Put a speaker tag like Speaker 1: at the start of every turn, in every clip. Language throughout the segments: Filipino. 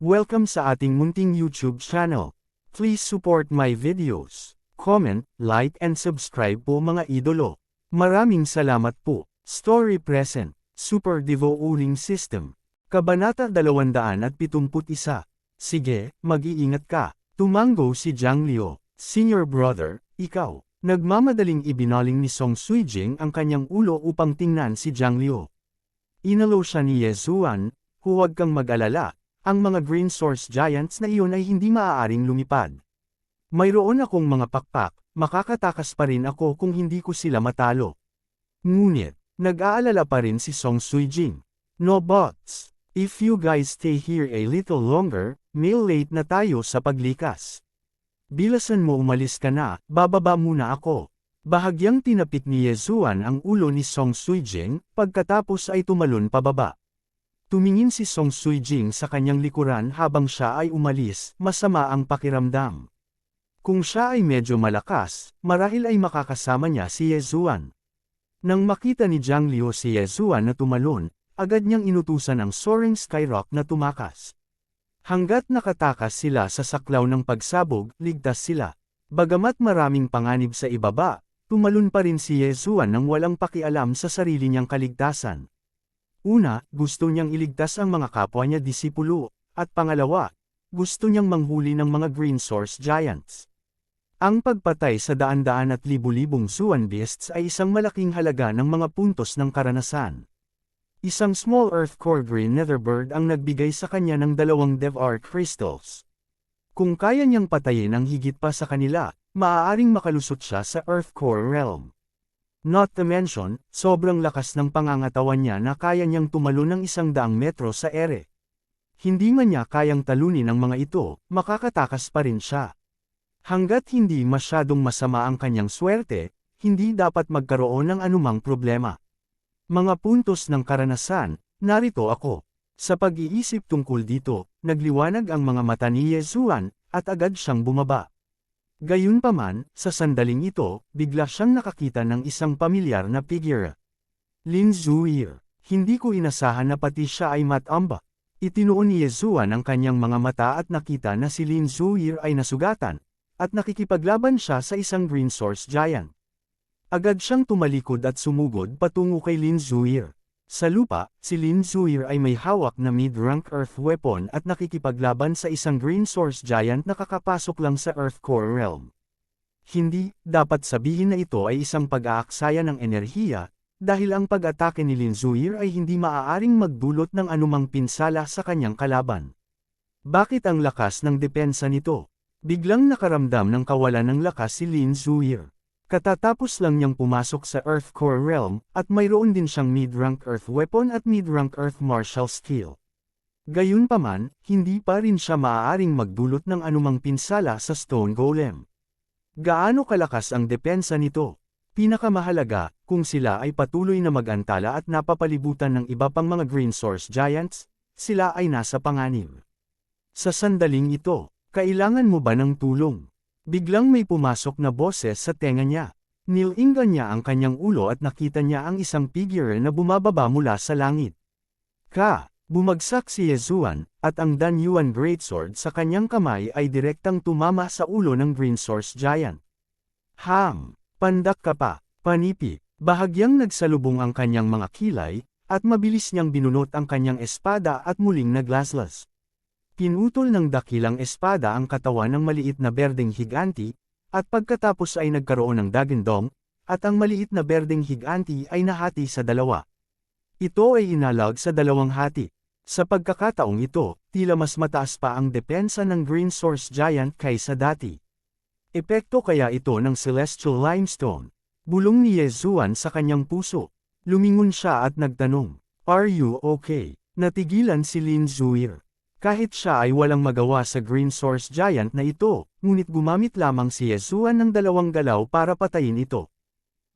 Speaker 1: Welcome sa ating munting YouTube channel. Please support my videos. Comment, like and subscribe po mga idolo. Maraming salamat po. Story present. Super Devo Uling System. Kabanata 271. Sige, mag-iingat ka. Tumango si Zhang Liu. Senior brother, ikaw. Nagmamadaling ibinaling ni Song Suijing ang kanyang ulo upang tingnan si Zhang Liu. Inalo siya ni Ye Zuan, huwag kang mag-alala. Ang mga Green Source Giants na iyon ay hindi maaaring lumipad. Mayroon akong mga pakpak, makakatakas pa rin ako kung hindi ko sila matalo. Ngunit, nag-aalala pa rin si Song Suijing. No bots. If you guys stay here a little longer, late na tayo sa paglikas. Bilasan mo umalis ka na, bababa muna ako. Bahagyang tinapik ni Ye Zuan ang ulo ni Song Suijing, pagkatapos ay tumalon pababa. Tumingin si Song Suijing sa kanyang likuran habang siya ay umalis, masama ang pakiramdam. Kung siya ay medyo malakas, marahil ay makakasama niya si Ye Zuan. Nang makita ni Zhang Liu si Ye Zuan na tumalon, agad niyang inutusan ang Soaring Skyrock na tumakas. Hanggat nakatakas sila sa saklaw ng pagsabog, ligtas sila. Bagamat maraming panganib sa ibaba, tumalon pa rin si Ye Zuan nang walang pakialam sa sarili niyang kaligtasan. Una, gusto niyang iligtas ang mga kapwa niya disipulo, at pangalawa, gusto niyang manghuli ng mga Green Source Giants. Ang pagpatay sa daan-daan at libu-libong Zuan Beasts ay isang malaking halaga ng mga puntos ng karanasan. Isang Small Earth Core Green Netherbird ang nagbigay sa kanya ng 2 Dev Art Crystals. Kung kaya niyang patayin ang higit pa sa kanila, maaaring makalusot siya sa Earth Core Realm. Not to mention, sobrang lakas ng pangangatawan niya na kaya niyang tumalon ng 100 metro sa ere. Hindi man niya kayang talunin ang mga ito, makakatakas pa rin siya. Hanggat hindi masyadong masama ang kanyang swerte, hindi dapat magkaroon ng anumang problema. Mga puntos ng karanasan, narito ako. Sa pag-iisip tungkol dito, nagliwanag ang mga mata ni Ye Zuan, at agad siyang bumaba. Gayunpaman, sa sandaling ito, bigla siyang nakakita ng isang pamilyar na figure. Lin Zuir. Hindi ko inasahan na pati siya ay matamba. Itinuon ni Ye Zuan ang kanyang mga mata at nakita na si Lin Zuir ay nasugatan, at nakikipaglaban siya sa isang Green Source Giant. Agad siyang tumalikod at sumugod patungo kay Lin Zuir. Sa lupa, si Lin Zuir ay may hawak na mid-rank Earth weapon at nakikipaglaban sa isang Green Source Giant na kakapasok lang sa Earth Core Realm. Hindi, dapat sabihin na ito ay isang pag-aaksaya ng enerhiya, dahil ang pag-atake ni Lin Zuir ay hindi maaaring magdulot ng anumang pinsala sa kanyang kalaban. Bakit ang lakas ng depensa nito? Biglang nakaramdam ng kawalan ng lakas si Lin Zuir. Katatapos lang niyang pumasok sa Earth Core Realm, at mayroon din siyang mid-rank Earth Weapon at mid-rank Earth Martial Skill. Gayunpaman, hindi pa rin siya maaaring magdulot ng anumang pinsala sa Stone Golem. Gaano kalakas ang depensa nito? Pinakamahalaga, kung sila ay patuloy na mag-antala at napapalibutan ng iba pang mga Green Source Giants, sila ay nasa panganib. Sa sandaling ito, kailangan mo ba ng tulong? Biglang may pumasok na boses sa tenga niya. Nilingan niya ang kanyang ulo at nakita niya ang isang figure na bumababa mula sa langit. Bumagsak si Ye Zuan, at ang Dan Yuan Greatsword sa kanyang kamay ay direktang tumama sa ulo ng Green Source Giant. Pandak ka pa, panipi. Bahagyang nagsalubong ang kanyang mga kilay, at mabilis niyang binunot ang kanyang espada at muling naglaslas. Pinutol ng dakilang espada ang katawan ng maliit na berdeng higanti, at pagkatapos ay nagkaroon ng dagandong, at ang maliit na berdeng higanti ay nahati sa dalawa. Ito ay inalag sa dalawang hati. Sa pagkakataong ito, tila mas mataas pa ang depensa ng Green Source Giant kaysa dati. Epekto kaya ito ng Celestial Limestone? Bulong ni Ye Zuan sa kanyang puso. Lumingon siya at nagtanong, "Are you okay?" Natigilan si Lin Zuir. Kahit siya ay walang magawa sa Green Source Giant na ito, ngunit gumamit lamang si Ye Zuan ng 2 galaw para patayin ito.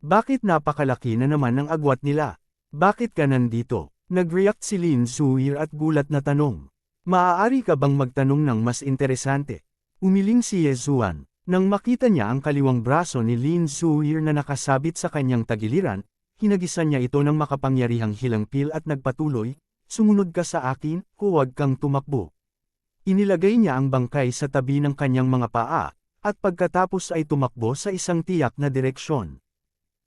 Speaker 1: Bakit napakalaki na naman ang agwat nila? Bakit ka nandito? Nag-react si Lin Zuir at gulat na tanong. Maaari ka bang magtanong ng mas interesante? Umiling si Ye Zuan. Nang makita niya ang kaliwang braso ni Lin Zuir na nakasabit sa kanyang tagiliran, hinagisan niya ito ng makapangyarihang hilangpil at nagpatuloy, "Sumunod ka sa akin, huwag kang tumakbo." Inilagay niya ang bangkay sa tabi ng kanyang mga paa, at pagkatapos ay tumakbo sa isang tiyak na direksyon.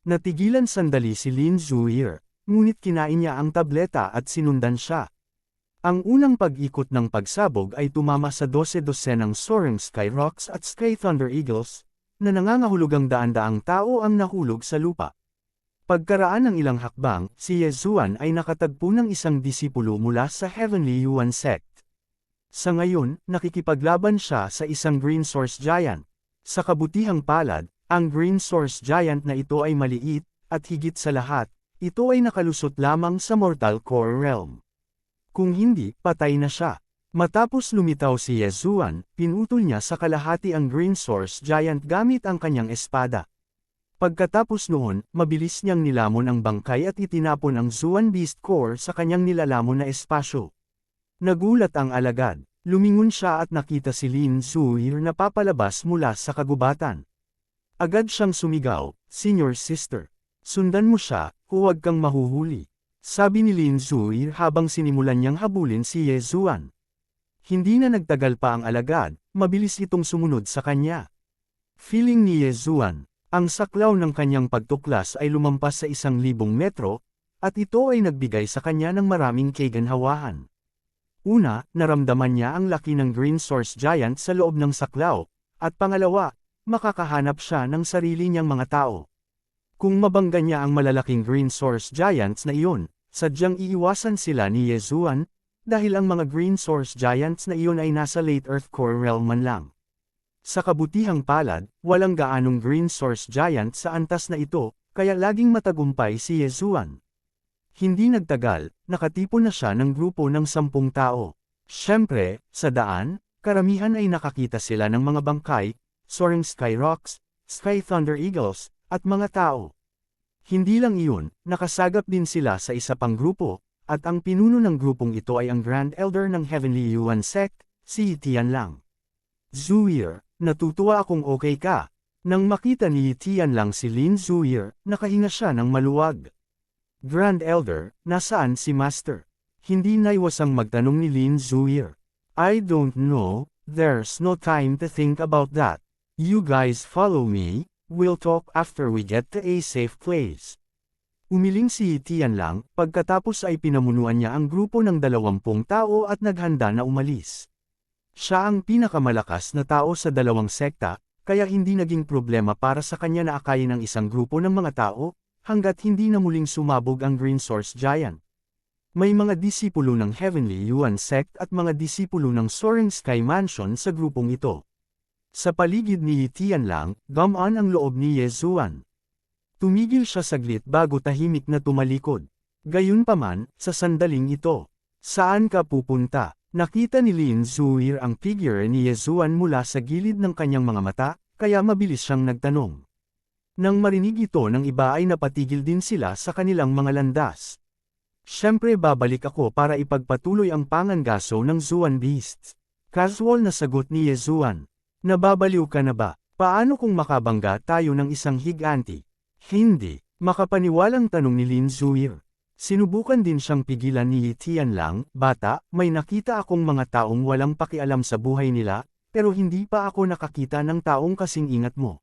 Speaker 1: Natigilan sandali si Lin Zuir, ngunit kinain niya ang tableta at sinundan siya. Ang unang pag-ikot ng pagsabog ay tumama sa 12-dosenang soaring Skyrocks at Sky Thunder Eagles, na nangangahulugang daan-daang tao ang nahulog sa lupa. Pagkaraan ng ilang hakbang, si Yezuan ay nakatagpo ng isang disipulo mula sa Heavenly Yuan Sect. Sa ngayon, nakikipaglaban siya sa isang Green Source Giant. Sa kabutihang palad, ang Green Source Giant na ito ay maliit, at higit sa lahat, ito ay nakalusot lamang sa Mortal Core Realm. Kung hindi, patay na siya. Matapos lumitaw si Yezuan, pinutol niya sa kalahati ang Green Source Giant gamit ang kanyang espada. Pagkatapos noon, mabilis niyang nilamon ang bangkay at itinapon ang Zuan Beast Core sa kanyang nilalamon na espasyo. Nagulat ang alagad. Lumingon siya at nakita si Lin Zuir na papalabas mula sa kagubatan. Agad siyang sumigaw, "Senior Sister, sundan mo siya, huwag kang mahuhuli." Sabi ni Lin Zuir habang sinimulan niyang habulin si Yezuan. Hindi na nagtagal pa ang alagad, mabilis itong sumunod sa kanya. Feeling ni Yezuan, ang saklaw ng kanyang pagtuklas ay lumampas sa 1,000 metro, at ito ay nagbigay sa kanya ng maraming kaganhawahan. Una, naramdaman niya ang laki ng Green Source Giant sa loob ng saklaw, at pangalawa, makakahanap siya ng sarili niyang mga tao. Kung mabangga niya ang malalaking Green Source Giants na iyon, sadyang iiwasan sila ni Yezuan, dahil ang mga Green Source Giants na iyon ay nasa Late Earth Core Realm man lang. Sa kabutihang palad, walang gaanong Green Source Giant sa antas na ito, kaya laging matagumpay si Yezuan. Hindi nagtagal, nakatipon na siya ng grupo ng 10 tao. Siyempre, sa daan, karamihan ay nakakita sila ng mga bangkay, soaring Skyrocks, Sky Thunder Eagles, at mga tao. Hindi lang iyon, nakasagap din sila sa isa pang grupo, at ang pinuno ng grupong ito ay ang Grand Elder ng Heavenly Yuan Sect, si Tianlang. "Zuir, natutuwa akong okay ka." Nang makita ni Tianlang si Lin Zuir, nakahinga siya ng maluwag. "Grand Elder, nasaan si Master?" Hindi naiwasang magtanong ni Lin Zuir. "I don't know, there's no time to think about that. You guys follow me, we'll talk after we get to a safe place." Umiling si Tianlang, pagkatapos ay pinamunuan niya ang grupo ng 20 tao at naghanda na umalis. Siya ang pinakamalakas na tao sa dalawang sekta, kaya hindi naging problema para sa kanya na akayin ang isang grupo ng mga tao, hanggat hindi na muling sumabog ang Green Source Giant. May mga disipulo ng Heavenly Yuan Sect at mga disipulo ng Soaring Sky Mansion sa grupong ito. Sa paligid ni Tianlang, gumaan ang loob ni Yezuan. Tumigil siya saglit bago tahimik na tumalikod. Gayunpaman, sa sandaling ito, "Saan ka pupunta?" Nakita ni Lin Zuir ang figure ni Yezuan mula sa gilid ng kanyang mga mata, kaya mabilis siyang nagtanong. Nang marinig ito ng iba ay napatigil din sila sa kanilang mga landas. "Siyempre babalik ako para ipagpatuloy ang pangangaso ng Zuan Beasts." Casual na sagot ni Yezuan. "Nababaliw ka na ba? Paano kung makabangga tayo ng isang higanti?" "Hindi." Makapaniwalang tanong ni Lin Zuir. Sinubukan din siyang pigilan ni Tianlang, "Bata, may nakita akong mga taong walang pakialam sa buhay nila, pero hindi pa ako nakakita ng taong kasing ingat mo.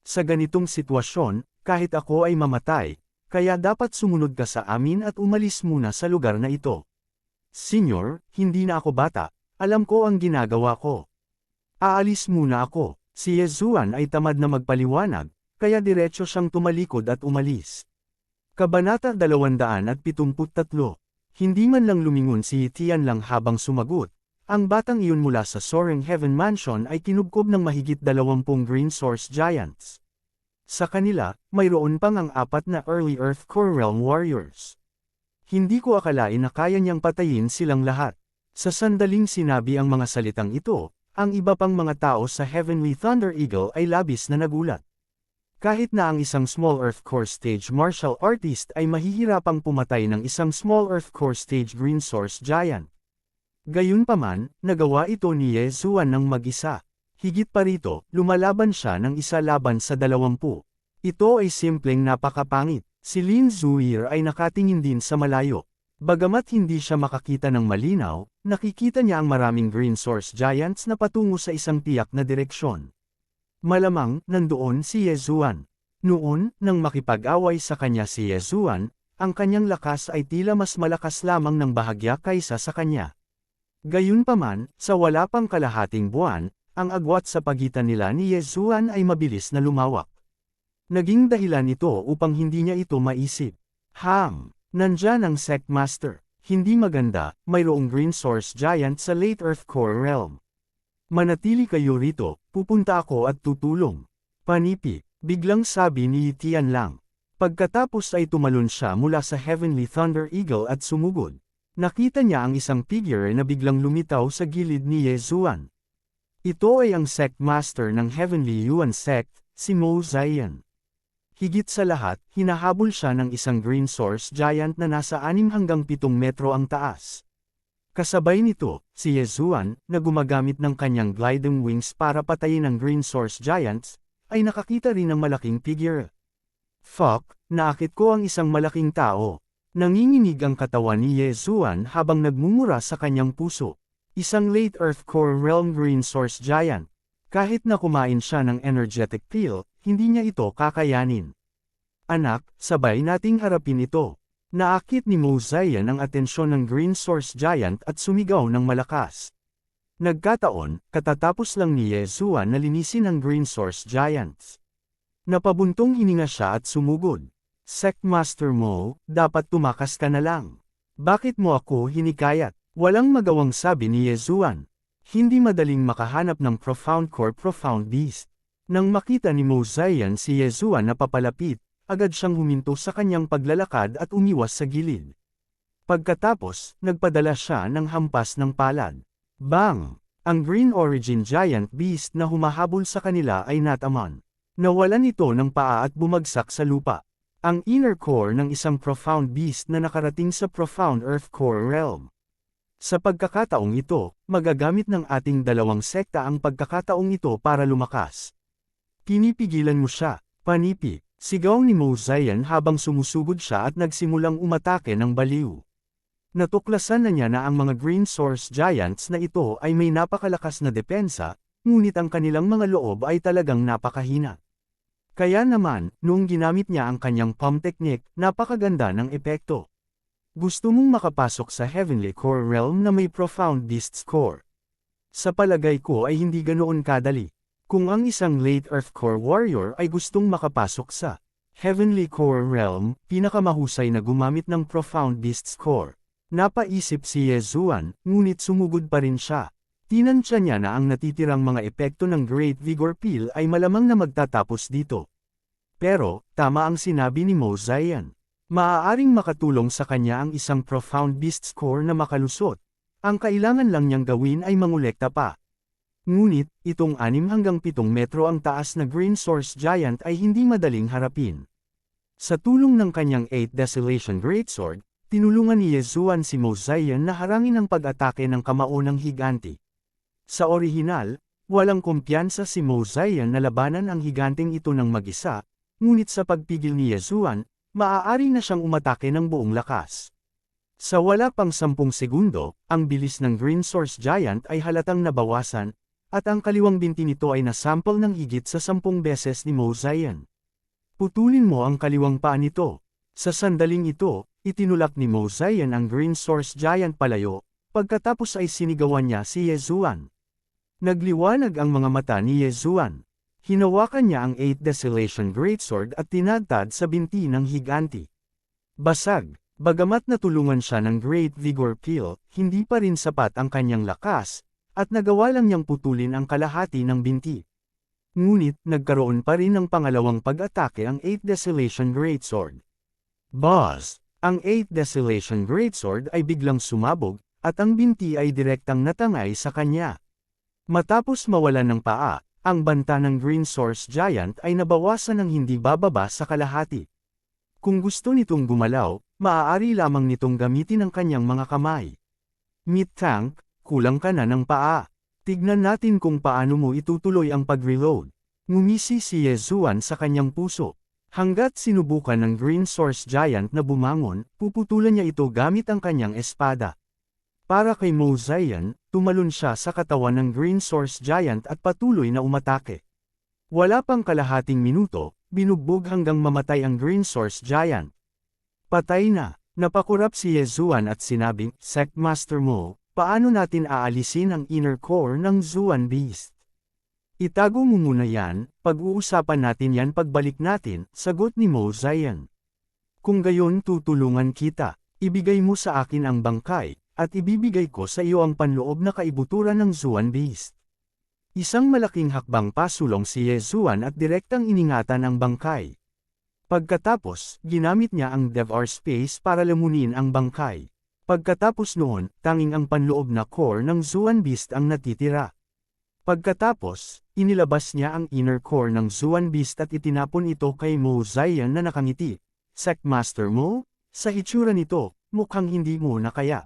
Speaker 1: Sa ganitong sitwasyon, kahit ako ay mamatay, kaya dapat sumunod ka sa amin at umalis muna sa lugar na ito." "Senyor, hindi na ako bata, alam ko ang ginagawa ko. Aalis muna ako." Si Yezuan ay tamad na magpaliwanag, kaya diretso siyang tumalikod at umalis. Kabanata 273. Hindi man lang lumingon si Tianlang habang sumagot. Ang batang iyon mula sa Soaring Heaven Mansion ay kinubkob ng mahigit 20 Green Source Giants. Sa kanila, mayroon pang ang 4 na Early Earth Core Realm Warriors. Hindi ko akalain na kaya niyang patayin silang lahat. Sa sandaling sinabi ang mga salitang ito, ang iba pang mga tao sa Heavenly Thunder Eagle ay labis na nagulat. Kahit na ang isang Small Earth Core Stage martial artist ay mahihirapang pumatay ng isang Small Earth Core Stage Green Source Giant. Gayunpaman, nagawa ito ni Yezuan ng mag-isa. Higit pa rito, lumalaban siya ng isa laban sa 20. Ito ay simpleng napakapangit. Si Lin Zuir ay nakatingin din sa malayo. Bagamat hindi siya makakita ng malinaw, nakikita niya ang maraming green source giants na patungo sa isang tiyak na direksyon. Malamang, nandoon si Yezuan. Noon, nang makipag-away sa kanya si Yezuan, ang kanyang lakas ay tila mas malakas lamang ng bahagya kaysa sa kanya. Gayunpaman, sa wala pang kalahating buwan, ang agwat sa pagitan nila ni Yezuan ay mabilis na lumawak. Naging dahilan ito upang hindi niya ito maisip. Nandyan ang Sect Master. Hindi maganda, mayroong green source giant sa late Earth Core realm. Manatili kayo rito, pupunta ako at tutulong. Panipi, biglang sabi ni Tian Lang. Pagkatapos ay tumalon siya mula sa Heavenly Thunder Eagle at sumugod. Nakita niya ang isang figure na biglang lumitaw sa gilid ni Yezuan. Ito ay ang Sect Master ng Heavenly Yuan Sect, si Mo Ziyan. Higit sa lahat, hinahabol siya ng isang green source giant na nasa 6 hanggang 7 metro ang taas. Kasabay nito, si Yezuan, na gumagamit ng kanyang gliding wings para patayin ang green source giants, ay nakakita rin ng malaking figure. Naakit ko ang isang malaking tao. Nanginginig ang katawan ni Yezuan habang nagmumura sa kanyang puso. Isang late Earth Core realm green source giant. Kahit na kumain siya ng energetic pill, hindi niya ito kakayanin. Anak, sabay nating harapin ito. Naakit ni Mo Ziyan ang atensyon ng green source giant at sumigaw ng malakas. Nagkataon, katatapos lang ni Yezuan na linisin ang green source giants. Napabuntong hininga siya at sumugod. Sect Master Mo, dapat tumakas ka na lang. Bakit mo ako hinikayat? Walang magawang sabi ni Yezuan. Hindi madaling makahanap ng Profound Core Profound Beast. Nang makita ni Mo Ziyan si Yezuan na papalapit, agad siyang huminto sa kanyang paglalakad at umiwas sa gilid. Pagkatapos, nagpadala siya ng hampas ng palad. Bang! Ang Green Origin Giant Beast na humahabol sa kanila ay nataman. Nawalan ito ng paa at bumagsak sa lupa. Ang inner core ng isang Profound Beast na nakarating sa Profound Earth Core Realm. Sa pagkakataong ito, magagamit ng ating dalawang sekta ang pagkakataong ito para lumakas. Pinipigilan mo siya, panipi, sigaw ni Mo Ziyan habang sumusugod siya at nagsimulang umatake ng baliw. Natuklasan na niya na ang mga green source giants na ito ay may napakalakas na depensa, ngunit ang kanilang mga loob ay talagang napakahina. Kaya naman, noong ginamit niya ang kanyang palm technique, napakaganda ng epekto. Gusto mong makapasok sa Heavenly Core Realm na may Profound Beast's Core. Sa palagay ko ay hindi ganoon kadali. Kung ang isang late Earth Core Warrior ay gustong makapasok sa Heavenly Core Realm, pinakamahusay na gumamit ng Profound Beast's Core. Napaisip si Yezuan, ngunit sumugod pa rin siya. Tinansya niya na ang natitirang mga epekto ng Great Vigor Pill ay malamang na magtatapos dito. Pero, tama ang sinabi ni Mo Ziyan. Maaaring makatulong sa kanya ang isang Profound Beast's Core na makalusot. Ang kailangan lang niyang gawin ay mangolekta pa. Ngunit, itong 6 hanggang 7 metro ang taas na Green Source Giant ay hindi madaling harapin. Sa tulong ng kanyang 8 Desolation Greatsword, tinulungan ni Yezuan si Mo Ziyan na harangin ang pag-atake ng kamao ng higanti. Sa orihinal, walang kumpiyansa si Mo Ziyan na labanan ang higanteng ito ng mag-isa, ngunit sa pagpigil ni Yezuan, maaari na siyang umatake ng buong lakas. Sa wala pang 10 segundo, ang bilis ng Green Source Giant ay halatang nabawasan, at ang kaliwang binti nito ay nasample ng higit sa 10 beses ni Mo Ziyan. Putulin mo ang kaliwang paa nito. Sa sandaling ito, itinulak ni Mo Ziyan ang Green Source Giant palayo, pagkatapos ay sinigawan niya si Yezuan. Nagliwanag ang mga mata ni Yezuan. Hinawakan niya ang 8 Desolation Greatsword at tinadtad sa binti ng higanti. Basag, bagamat natulungan siya ng Great Vigor Pill, hindi pa rin sapat ang kanyang lakas, at nagawa lang niyang putulin ang kalahati ng binti. Ngunit, nagkaroon pa rin ng pangalawang pag-atake ang 8 Desolation Greatsword. Boss! Ang 8 Desolation Greatsword ay biglang sumabog, at ang binti ay direktang natangay sa kanya. Matapos mawalan ng paa, ang banta ng Green Source Giant ay nabawasan ng hindi bababa sa kalahati. Kung gusto nitong gumalaw, maaari lamang nitong gamitin ang kanyang mga kamay. Meat Tank, kulang ka na ng paa. Tignan natin kung paano mo itutuloy ang pag-reload. Ngumisi si Yezuan sa kanyang puso. Hanggat sinubukan ng Green Source Giant na bumangon, puputulan niya ito gamit ang kanyang espada. Para kay Mozayan, tumalon siya sa katawan ng Green Source Giant at patuloy na umatake. Wala pang kalahating minuto, binugbog hanggang mamatay ang Green Source Giant. Patay na. Napakurap si Yezuan at sinabing, Sect Master Mo, paano natin aalisin ang inner core ng Zuan Beast? Itago mo muna yan, pag-uusapan natin yan pagbalik natin, sagot ni Mozayan. Kung gayon tutulungan kita, ibigay mo sa akin ang bangkay, at ibibigay ko sa iyo ang panloob na kaibuturan ng Zuan Beast. Isang malaking hakbang pasulong si Yezuan at direktang iningatan ang bangkay. Pagkatapos, ginamit niya ang DevR Space para lamunin ang bangkay. Pagkatapos noon, tanging ang panloob na core ng Zuan Beast ang natitira. Pagkatapos, inilabas niya ang inner core ng Zuan Beast at itinapon ito kay Mozayan na nakangiti. Sect Master Mo, sa hitsura nito, mukhang hindi mo na kaya.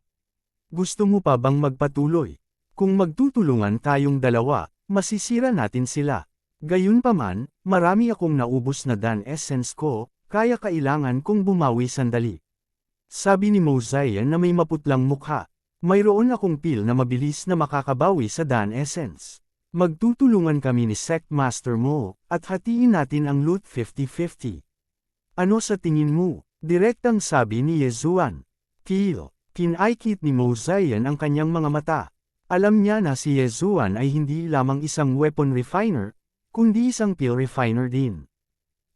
Speaker 1: Gusto mo pa bang magpatuloy? Kung magtutulungan tayong dalawa, masisira natin sila. Gayunpaman, marami akong naubos na Dan Essence ko, kaya kailangan kong bumawi sandali. Sabi ni Mozayan na may maputlang mukha. Mayroon akong pil na mabilis na makakabawi sa Dan Essence. Magtutulungan kami ni Sect Master Mo, at hatiin natin ang loot 50-50. Ano sa tingin mo? Direktang sabi ni Yezuan. Pil. Kinaikit ni Mozayan ang kanyang mga mata. Alam niya na si Yezuan ay hindi lamang isang weapon refiner, kundi isang pill refiner din.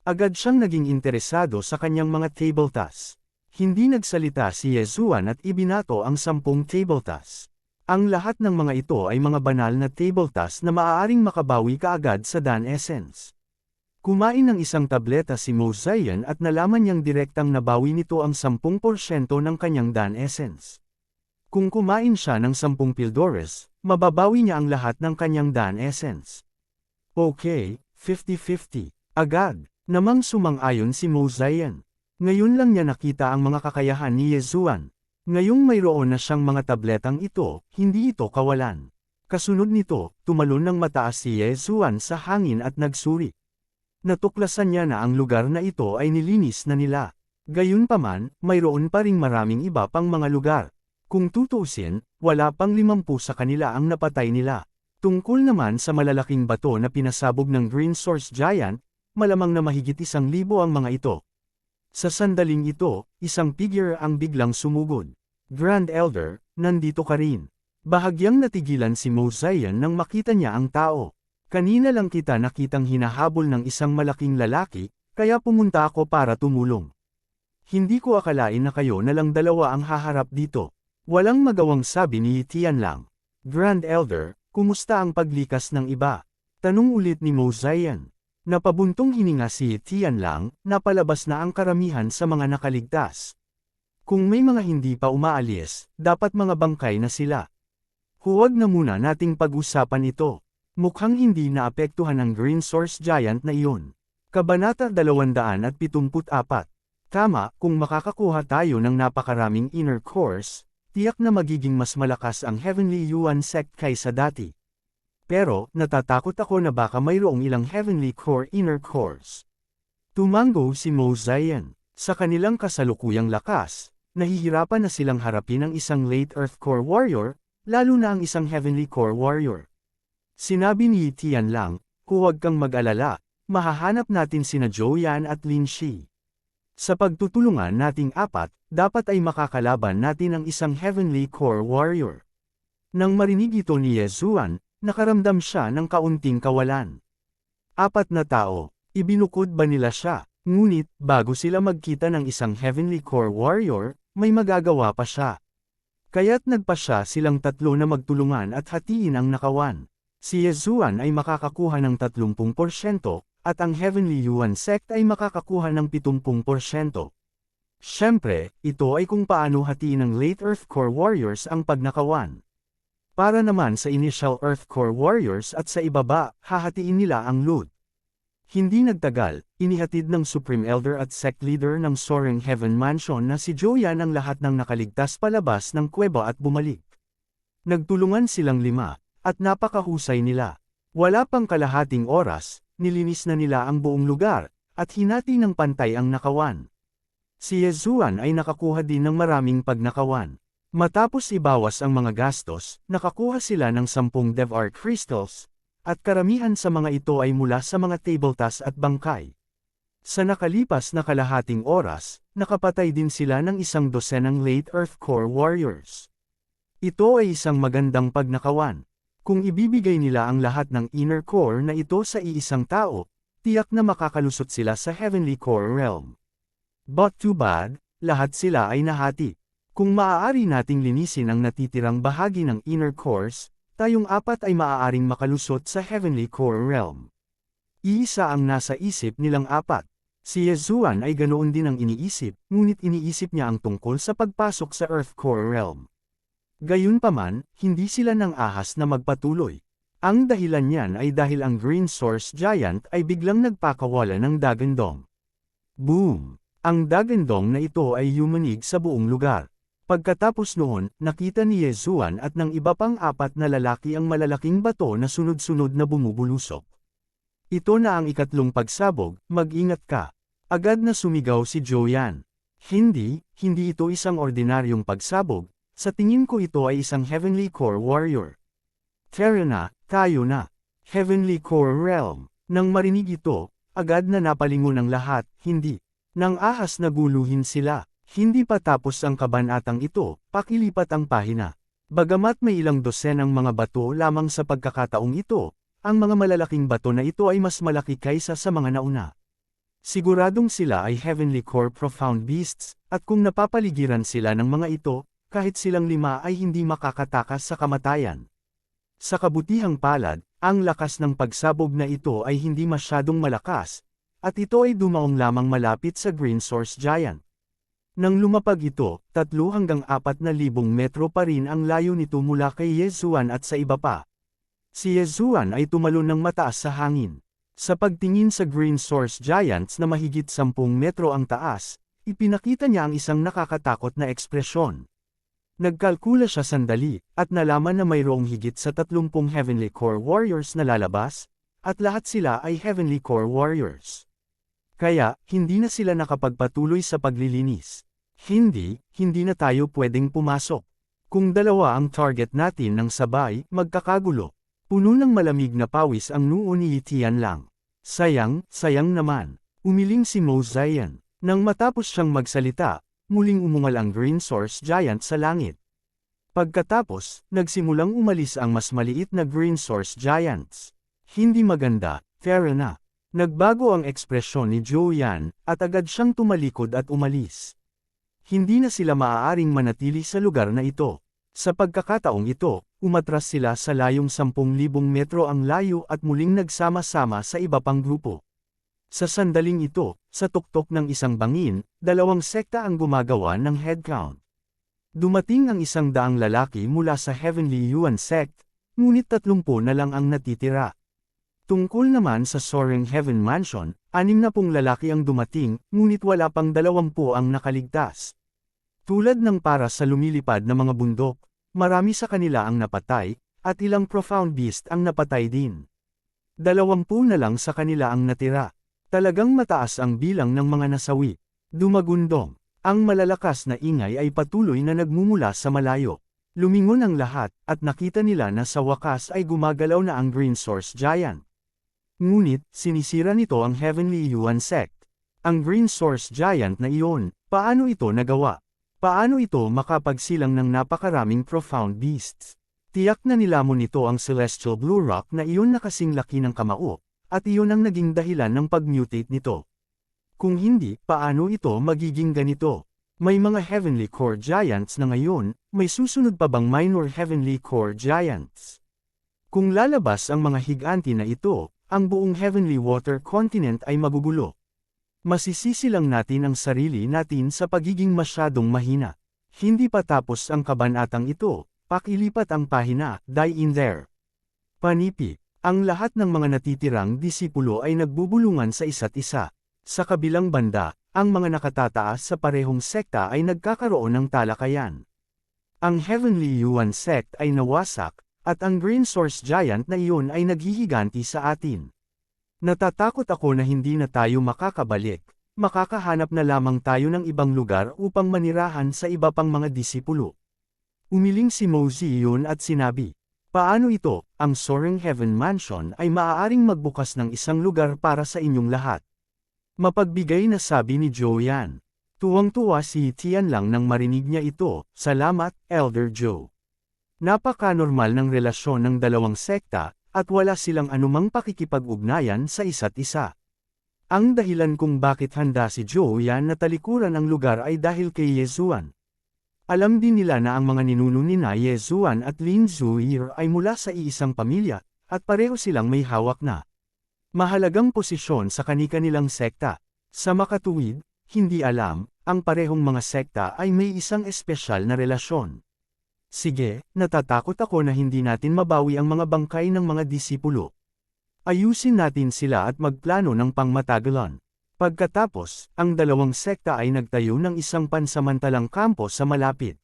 Speaker 1: Agad siyang naging interesado sa kanyang mga table tasks. Hindi nagsalita si Yezuan at ibinato ang 10 table tasks. Ang lahat ng mga ito ay mga banal na table tasks na maaaring makabawi kaagad sa Dan Essence. Kumain ng isang tableta si Mozayan at nalaman niyang direktang nabawi nito ang 10% ng kanyang Dan Essence. Kung kumain siya ng 10 Pildores, mababawi niya ang lahat ng kanyang Dan Essence. Okay, 50-50. Agad, namang sumang-ayon si Mozayan. Ngayon lang niya nakita ang mga kakayahan ni Yezuan. Ngayong mayroon na siyang mga tabletang ito, hindi ito kawalan. Kasunod nito, tumalon ng mataas si Yezuan sa hangin at nagsuri. Natuklasan niya na ang lugar na ito ay nilinis na nila. Gayunpaman, mayroon pa ring maraming iba pang mga lugar. Kung tutuusin, wala pang 50 sa kanila ang napatay nila. Tungkol naman sa malalaking bato na pinasabog ng Green Source Giant, malamang na mahigit 1,000 ang mga ito. Sa sandaling ito, isang figure ang biglang sumugod. Grand Elder, nandito ka rin. Bahagyang natigilan si Mozayan nang makita niya ang tao. Kanina lang kita nakitang hinahabol ng isang malaking lalaki, kaya pumunta ako para tumulong. Hindi ko akalain na kayo na lang dalawa ang haharap dito. Walang magawang sabi ni Tianlang. Grand Elder, kumusta ang paglikas ng iba? Tanong ulit ni Mozayan. Napabuntong hininga si Tianlang, napalabas na ang karamihan sa mga nakaligtas. Kung may mga hindi pa umaalis, dapat mga bangkay na sila. Huwag na muna nating pag-usapan ito. Mukhang hindi naapektuhan ang Green Source Giant na iyon. Kabanata 274. Tama, kung makakakuha tayo ng napakaraming inner cores, tiyak na magiging mas malakas ang Heavenly Yuan sect kaysa dati. Pero, natatakot ako na baka mayroong ilang Heavenly Core inner cores. Tumango si Mozayan. Sa kanilang kasalukuyang lakas, nahihirapan na silang harapin ang isang Late Earth Core Warrior, lalo na ang isang Heavenly Core Warrior. Sinabi ni Tianlang, huwag kang mag-alala, mahahanap natin sina Joyan at Lin Shi. Sa pagtutulungan nating apat, dapat ay makakalaban natin ang isang Heavenly Core Warrior. Nang marinig ito ni Yezuan, nakaramdam siya ng kaunting kawalan. 4 na tao, ibinukod ba nila siya? Ngunit, bago sila magkita ng isang Heavenly Core Warrior, may magagawa pa siya. Kaya't nagpa siya silang 3 na magtulungan at hatiin ang nakawan. Si Yezuan ay makakakuha ng 30%, at ang Heavenly Yuan sect ay makakakuha ng 70%. Siyempre, ito ay kung paano hatiin ng Late Earth Core Warriors ang pagnakawan. Para naman sa Initial Earth Core Warriors at sa ibaba, hahatiin nila ang loot. Hindi nagtagal, inihatid ng Supreme Elder at Sect Leader ng Soaring Heaven Mansion na si Joyan ang lahat ng nakaligtas palabas ng kuweba at bumalik. Nagtulungan silang 5, at napakahusay nila. Wala pang kalahating oras, nilinis na nila ang buong lugar, at hinati ng pantay ang nakawan. Si Yezuan ay nakakuha din ng maraming pagnakawan. Matapos ibawas ang mga gastos, nakakuha sila ng 10 Dev Art Crystals, at karamihan sa mga ito ay mula sa mga tabletas at bangkay. Sa nakalipas na kalahating oras, nakapatay din sila ng 12 Late Earth Core Warriors. Ito ay isang magandang pagnakawan. Kung ibibigay nila ang lahat ng Inner Core na ito sa iisang tao, tiyak na makakalusot sila sa Heavenly Core Realm. But too bad, lahat sila ay nahati. Kung maaari nating linisin ang natitirang bahagi ng Inner Cores, tayong apat ay maaaring makalusot sa Heavenly Core Realm. Iisa ang nasa isip nilang apat. Si Yezuan ay ganoon din ang iniisip, ngunit iniisip niya ang tungkol sa pagpasok sa Earth Core Realm. Gayunpaman, hindi sila nang ahas na magpatuloy. Ang dahilan niyan ay dahil ang Green Source Giant ay biglang nagpakawala ng Dagandong. Boom! Ang Dagandong na ito ay yumanig sa buong lugar. Pagkatapos noon, nakita ni Yezuan at ng iba pang apat na lalaki ang malalaking bato na sunod-sunod na bumubulusok. Ito na ang ikatlong pagsabog, mag-ingat ka. Agad na sumigaw si Joyan. Hindi ito isang ordinaryong pagsabog, sa tingin ko ito ay isang Heavenly Core Warrior. Tara na, tayo na. Heavenly Core Realm. Nang marinig ito, agad na napalingon ang lahat, hindi. Nang ahas na guluhin sila, hindi pa tapos ang kabanatang ito, pakilipat ang pahina. Bagamat may ilang dosenang mga bato lamang sa pagkakataong ito, ang mga malalaking bato na ito ay mas malaki kaysa sa mga nauna. Siguradong sila ay Heavenly Core Profound Beasts, at kung napapaligiran sila ng mga ito, kahit silang 5 ay hindi makakatakas sa kamatayan. Sa kabutihang palad, ang lakas ng pagsabog na ito ay hindi masyadong malakas, at ito ay dumaong lamang malapit sa Green Source Giant. Nang lumapag ito, 3 hanggang 4,000 metro pa rin ang layo nito mula kay Yezuan at sa iba pa. Si Yezuan ay tumalon ng mataas sa hangin. Sa pagtingin sa Green Source Giants na mahigit 10 metro ang taas, ipinakita niya ang isang nakakatakot na ekspresyon. Nagkalkula siya sandali, at nalaman na mayroong higit sa 30 Heavenly Core Warriors na lalabas, at lahat sila ay Heavenly Core Warriors. Kaya, hindi na sila nakapagpatuloy sa paglilinis. Hindi na tayo pwedeng pumasok. Kung dalawa ang target natin ng sabay, magkakagulo. Puno ng malamig na pawis ang noo ni Tian Lang. Sayang naman. Umiling si Mo Zion. Nang matapos siyang magsalita, muling umungal ang Green Source Giant sa langit. Pagkatapos, nagsimulang umalis ang mas maliit na Green Source Giants. Hindi maganda, fair na. Nagbago ang ekspresyon ni Joyan, at agad siyang tumalikod at umalis. Hindi na sila maaaring manatili sa lugar na ito. Sa pagkakataong ito, umatras sila sa layong 10,000 metro ang layo at muling nagsama-sama sa iba pang grupo. Sa sandaling ito, sa tuktok ng isang bangin, 2 sekta ang gumagawa ng headcount. Dumating ang 100 lalaki mula sa Heavenly Yuan sect, ngunit 30 na lang ang natitira. Tungkol naman sa Soaring Heaven Mansion, 60 lalaki ang dumating, ngunit wala pang 20 ang nakaligtas. Tulad ng para sa lumilipad na mga bundok, marami sa kanila ang napatay, at ilang Profound Beast ang napatay din. 20 na lang sa kanila ang natira. Talagang mataas ang bilang ng mga nasawi. Dumagundong. Ang malalakas na ingay ay patuloy na nagmumula sa malayo. Lumingon ang lahat, at nakita nila na sa wakas ay gumagalaw na ang Green Source Giant. Ngunit, sinisira nito ang Heavenly Yuan sect. Ang Green Source Giant na iyon, paano ito nagawa? Paano ito makapagsilang ng napakaraming Profound Beasts? Tiyak na nilamon nito ang Celestial Blue Rock na iyon na kasing laki ng kamao, at iyon ang naging dahilan ng pag-mutate nito. Kung hindi, paano ito magiging ganito? May mga Heavenly Core Giants na ngayon, may susunod pa bang Minor Heavenly Core Giants? Kung lalabas ang mga higanti na ito, ang buong Heavenly Water Continent ay magugulo. Masisisi lang natin ang sarili natin sa pagiging masyadong mahina. Hindi pa tapos ang kabanatang ito, pakilipat ang pahina, die in there. Panipi. Ang lahat ng mga natitirang disipulo ay nagbubulungan sa isa't isa. Sa kabilang banda, ang mga nakatataas sa parehong sekta ay nagkakaroon ng talakayan. Ang Heavenly Yuan sect ay nawasak, at ang Green Source Giant na iyon ay naghihiganti sa atin. Natatakot ako na hindi na tayo makakabalik, makakahanap na lamang tayo ng ibang lugar upang manirahan sa iba pang mga disipulo. Umiling si Mosey iyon at sinabi, "Paano ito, ang Soaring Heaven Mansion ay maaaring magbukas ng isang lugar para sa inyong lahat?" Mapagbigay na sabi ni Joanne. Tuwang-tuwa si Tian lang nang marinig niya ito, "Salamat, Elder Joe." Napaka-normal ng relasyon ng dalawang sekta, at wala silang anumang pakikipag-ugnayan sa isa't isa. Ang dahilan kung bakit handa si Joanne na talikuran ang lugar ay dahil kay Yezuan. Alam din nila na ang mga ninuno nina Yezuan at Lin Zuir ay mula sa iisang pamilya, at pareho silang may hawak na mahalagang posisyon sa kani-kanilang sekta. Sa makatuwid, hindi alam, ang parehong mga sekta ay may isang espesyal na relasyon. Sige, natatakot ako na hindi natin mabawi ang mga bangkay ng mga disipulo. Ayusin natin sila at magplano ng pangmatagalan. Pagkatapos, ang dalawang sekta ay nagtayo ng isang pansamantalang kampo sa malapit.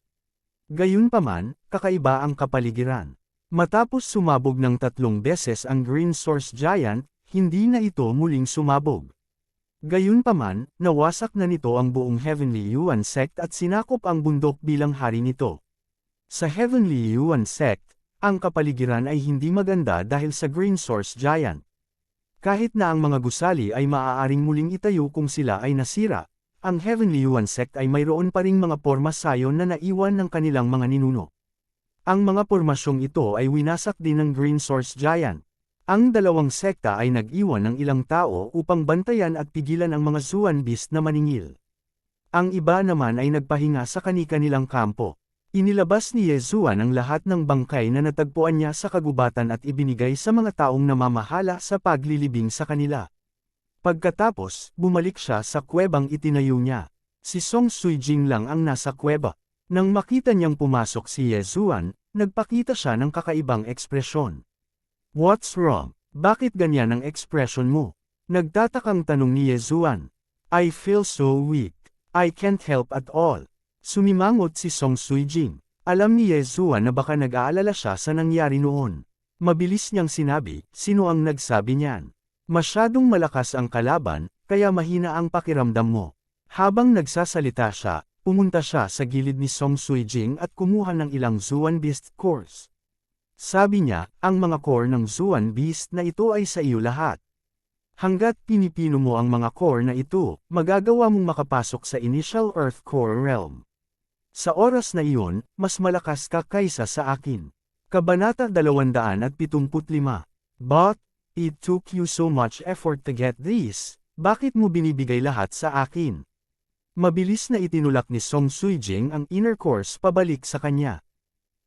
Speaker 1: Gayunpaman, kakaiba ang kapaligiran. Matapos sumabog ng 3 beses ang Green Source Giant, hindi na ito muling sumabog. Gayunpaman, nawasak na nito ang buong Heavenly Yuan Sect at sinakop ang bundok bilang hari nito. Sa Heavenly Yuan Sect, ang kapaligiran ay hindi maganda dahil sa Green Source Giant. Kahit na ang mga gusali ay maaaring muling itayo kung sila ay nasira, ang Heavenly Yuan Sect ay mayroon pa ring mga pormasyon na naiwan ng kanilang mga ninuno. Ang mga pormasyong ito ay winasak din ng Green Source Giant. Ang dalawang sekta ay nag-iwan ng ilang tao upang bantayan at pigilan ang mga Zuan Beast na maningil. Ang iba naman ay nagpahinga sa kani-kanilang kampo. Inilabas ni Yezuan ang lahat ng bangkay na natagpuan niya sa kagubatan at ibinigay sa mga taong namamahala sa paglilibing sa kanila. Pagkatapos, bumalik siya sa kuwebang itinayo niya. Si Song Suijing lang ang nasa kuweba. Nang makita niyang pumasok si Yezuan, nagpakita siya ng kakaibang ekspresyon. "What's wrong? Bakit ganyan ang ekspresyon mo?" Nagtatakang tanong ni Yezuan. "I feel so weak. I can't help at all." Sumimangot si Song Suijing. Alam ni Yezuan na baka nag-aalala siya sa nangyari noon. Mabilis niyang sinabi, "Sino ang nagsabi niyan? Masyadong malakas ang kalaban, kaya mahina ang pakiramdam mo." Habang nagsasalita siya, pumunta siya sa gilid ni Song Suijing at kumuha ng ilang Zuan Beast cores. Sabi niya, "Ang mga core ng Zuan Beast na ito ay sa iyo lahat. Hanggat pinipino mo ang mga core na ito, magagawa mong makapasok sa Initial Earth Core Realm. Sa oras na iyon, mas malakas ka kaysa sa akin." Kabanata 275. "But, it took you so much effort to get this, bakit mo binibigay lahat sa akin?" Mabilis na itinulak ni Song Suijing ang inner cores pabalik sa kanya.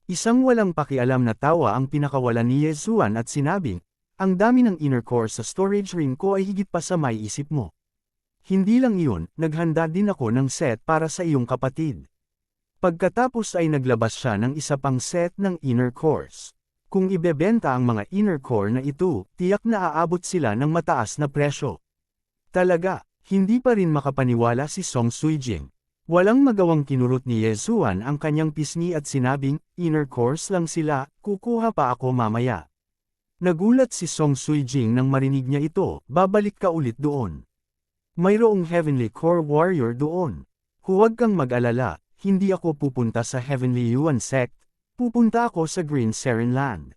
Speaker 1: Isang walang pakialam na tawa ang pinakawalan ni Yezuan at sinabing, "Ang dami ng inner core sa storage room ko ay higit pa sa may isip mo. Hindi lang iyon, naghanda din ako ng set para sa iyong kapatid." Pagkatapos ay naglabas siya ng isa pang set ng inner cores. Kung ibebenta ang mga inner core na ito, tiyak na aabot sila ng mataas na presyo. Talaga, hindi pa rin makapaniwala si Song Suijing. Walang magawang kinurot ni Yezuan ang kanyang pisngi at sinabing, "Inner cores lang sila, kukuha pa ako mamaya." Nagulat si Song Suijing nang marinig niya ito, "Babalik ka ulit doon. Mayroong Heavenly Core Warrior doon. Huwag kang mag-alala, hindi ako pupunta sa Heavenly Yuan Sect, pupunta ako sa Green Seren Land.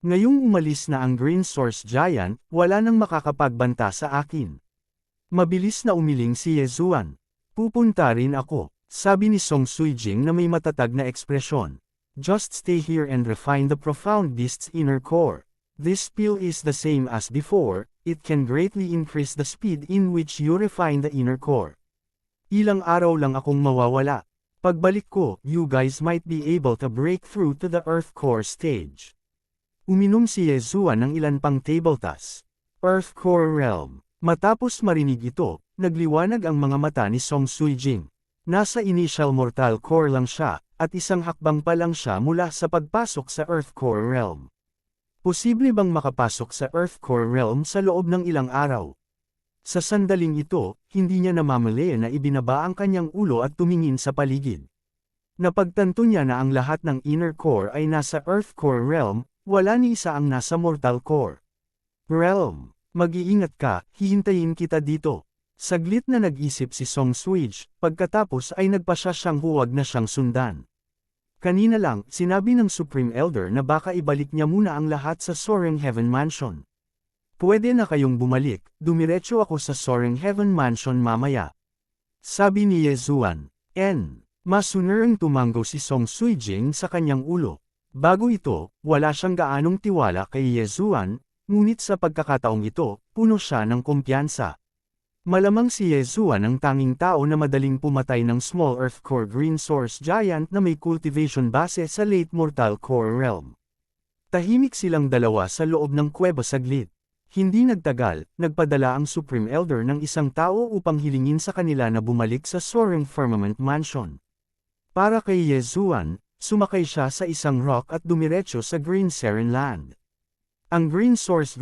Speaker 1: Ngayong umalis na ang Green Source Giant, wala nang makakapagbanta sa akin." Mabilis na umiling si Yezuan. "Pupunta rin ako," sabi ni Song Suijing na may matatag na ekspresyon. "Just stay here and refine the profound beast's inner core. This pill is the same as before, it can greatly increase the speed in which you refine the inner core. Ilang araw lang akong mawawala. Pagbalik ko, you guys might be able to break through to the Earth Core stage." Uminom si Yezuan ng ilan pang tabletas. Earth Core Realm. Matapos marinig ito, nagliwanag ang mga mata ni Song Suijing. Nasa Initial Mortal Core lang siya, at isang hakbang pa lang siya mula sa pagpasok sa Earth Core Realm. Posible bang makapasok sa Earth Core Realm sa loob ng ilang araw? Sa sandaling ito, hindi niya namamali na ibinaba ang kanyang ulo at tumingin sa paligid. Napagtanto niya na ang lahat ng inner core ay nasa Earth Core Realm, wala ni isa ang nasa Mortal Core Realm. Mag-iingat ka, hihintayin kita dito. Saglit na nag-isip si Song Switch, pagkatapos ay nagpasya siyang huwag na siyang sundan. Kanina lang, sinabi ng Supreme Elder na baka ibalik niya muna ang lahat sa Soaring Heaven Mansion. Pwede na kayong bumalik, dumiretso ako sa Soaring Heaven Mansion mamaya. Sabi ni Yezuan. Masunurang tumango si Song Suijing sa kanyang ulo. Bago ito, wala siyang gaanong tiwala kay Yezuan, ngunit sa pagkakataong ito, puno siya ng kumpiyansa. Malamang si Yezuan ang tanging tao na madaling pumatay ng Small Earth Core Green Source Giant na may cultivation base sa Late Mortal Core Realm. Tahimik silang dalawa sa loob ng kuweba saglit. Hindi nagtagal, nagpadala ang Supreme Elder ng isang tao upang hilingin sa kanila na bumalik sa Soaring Firmament Mansion. Para kay Yezuan, sumakay siya sa isang rock at dumiretso sa Green Seren Land. Ang Green Source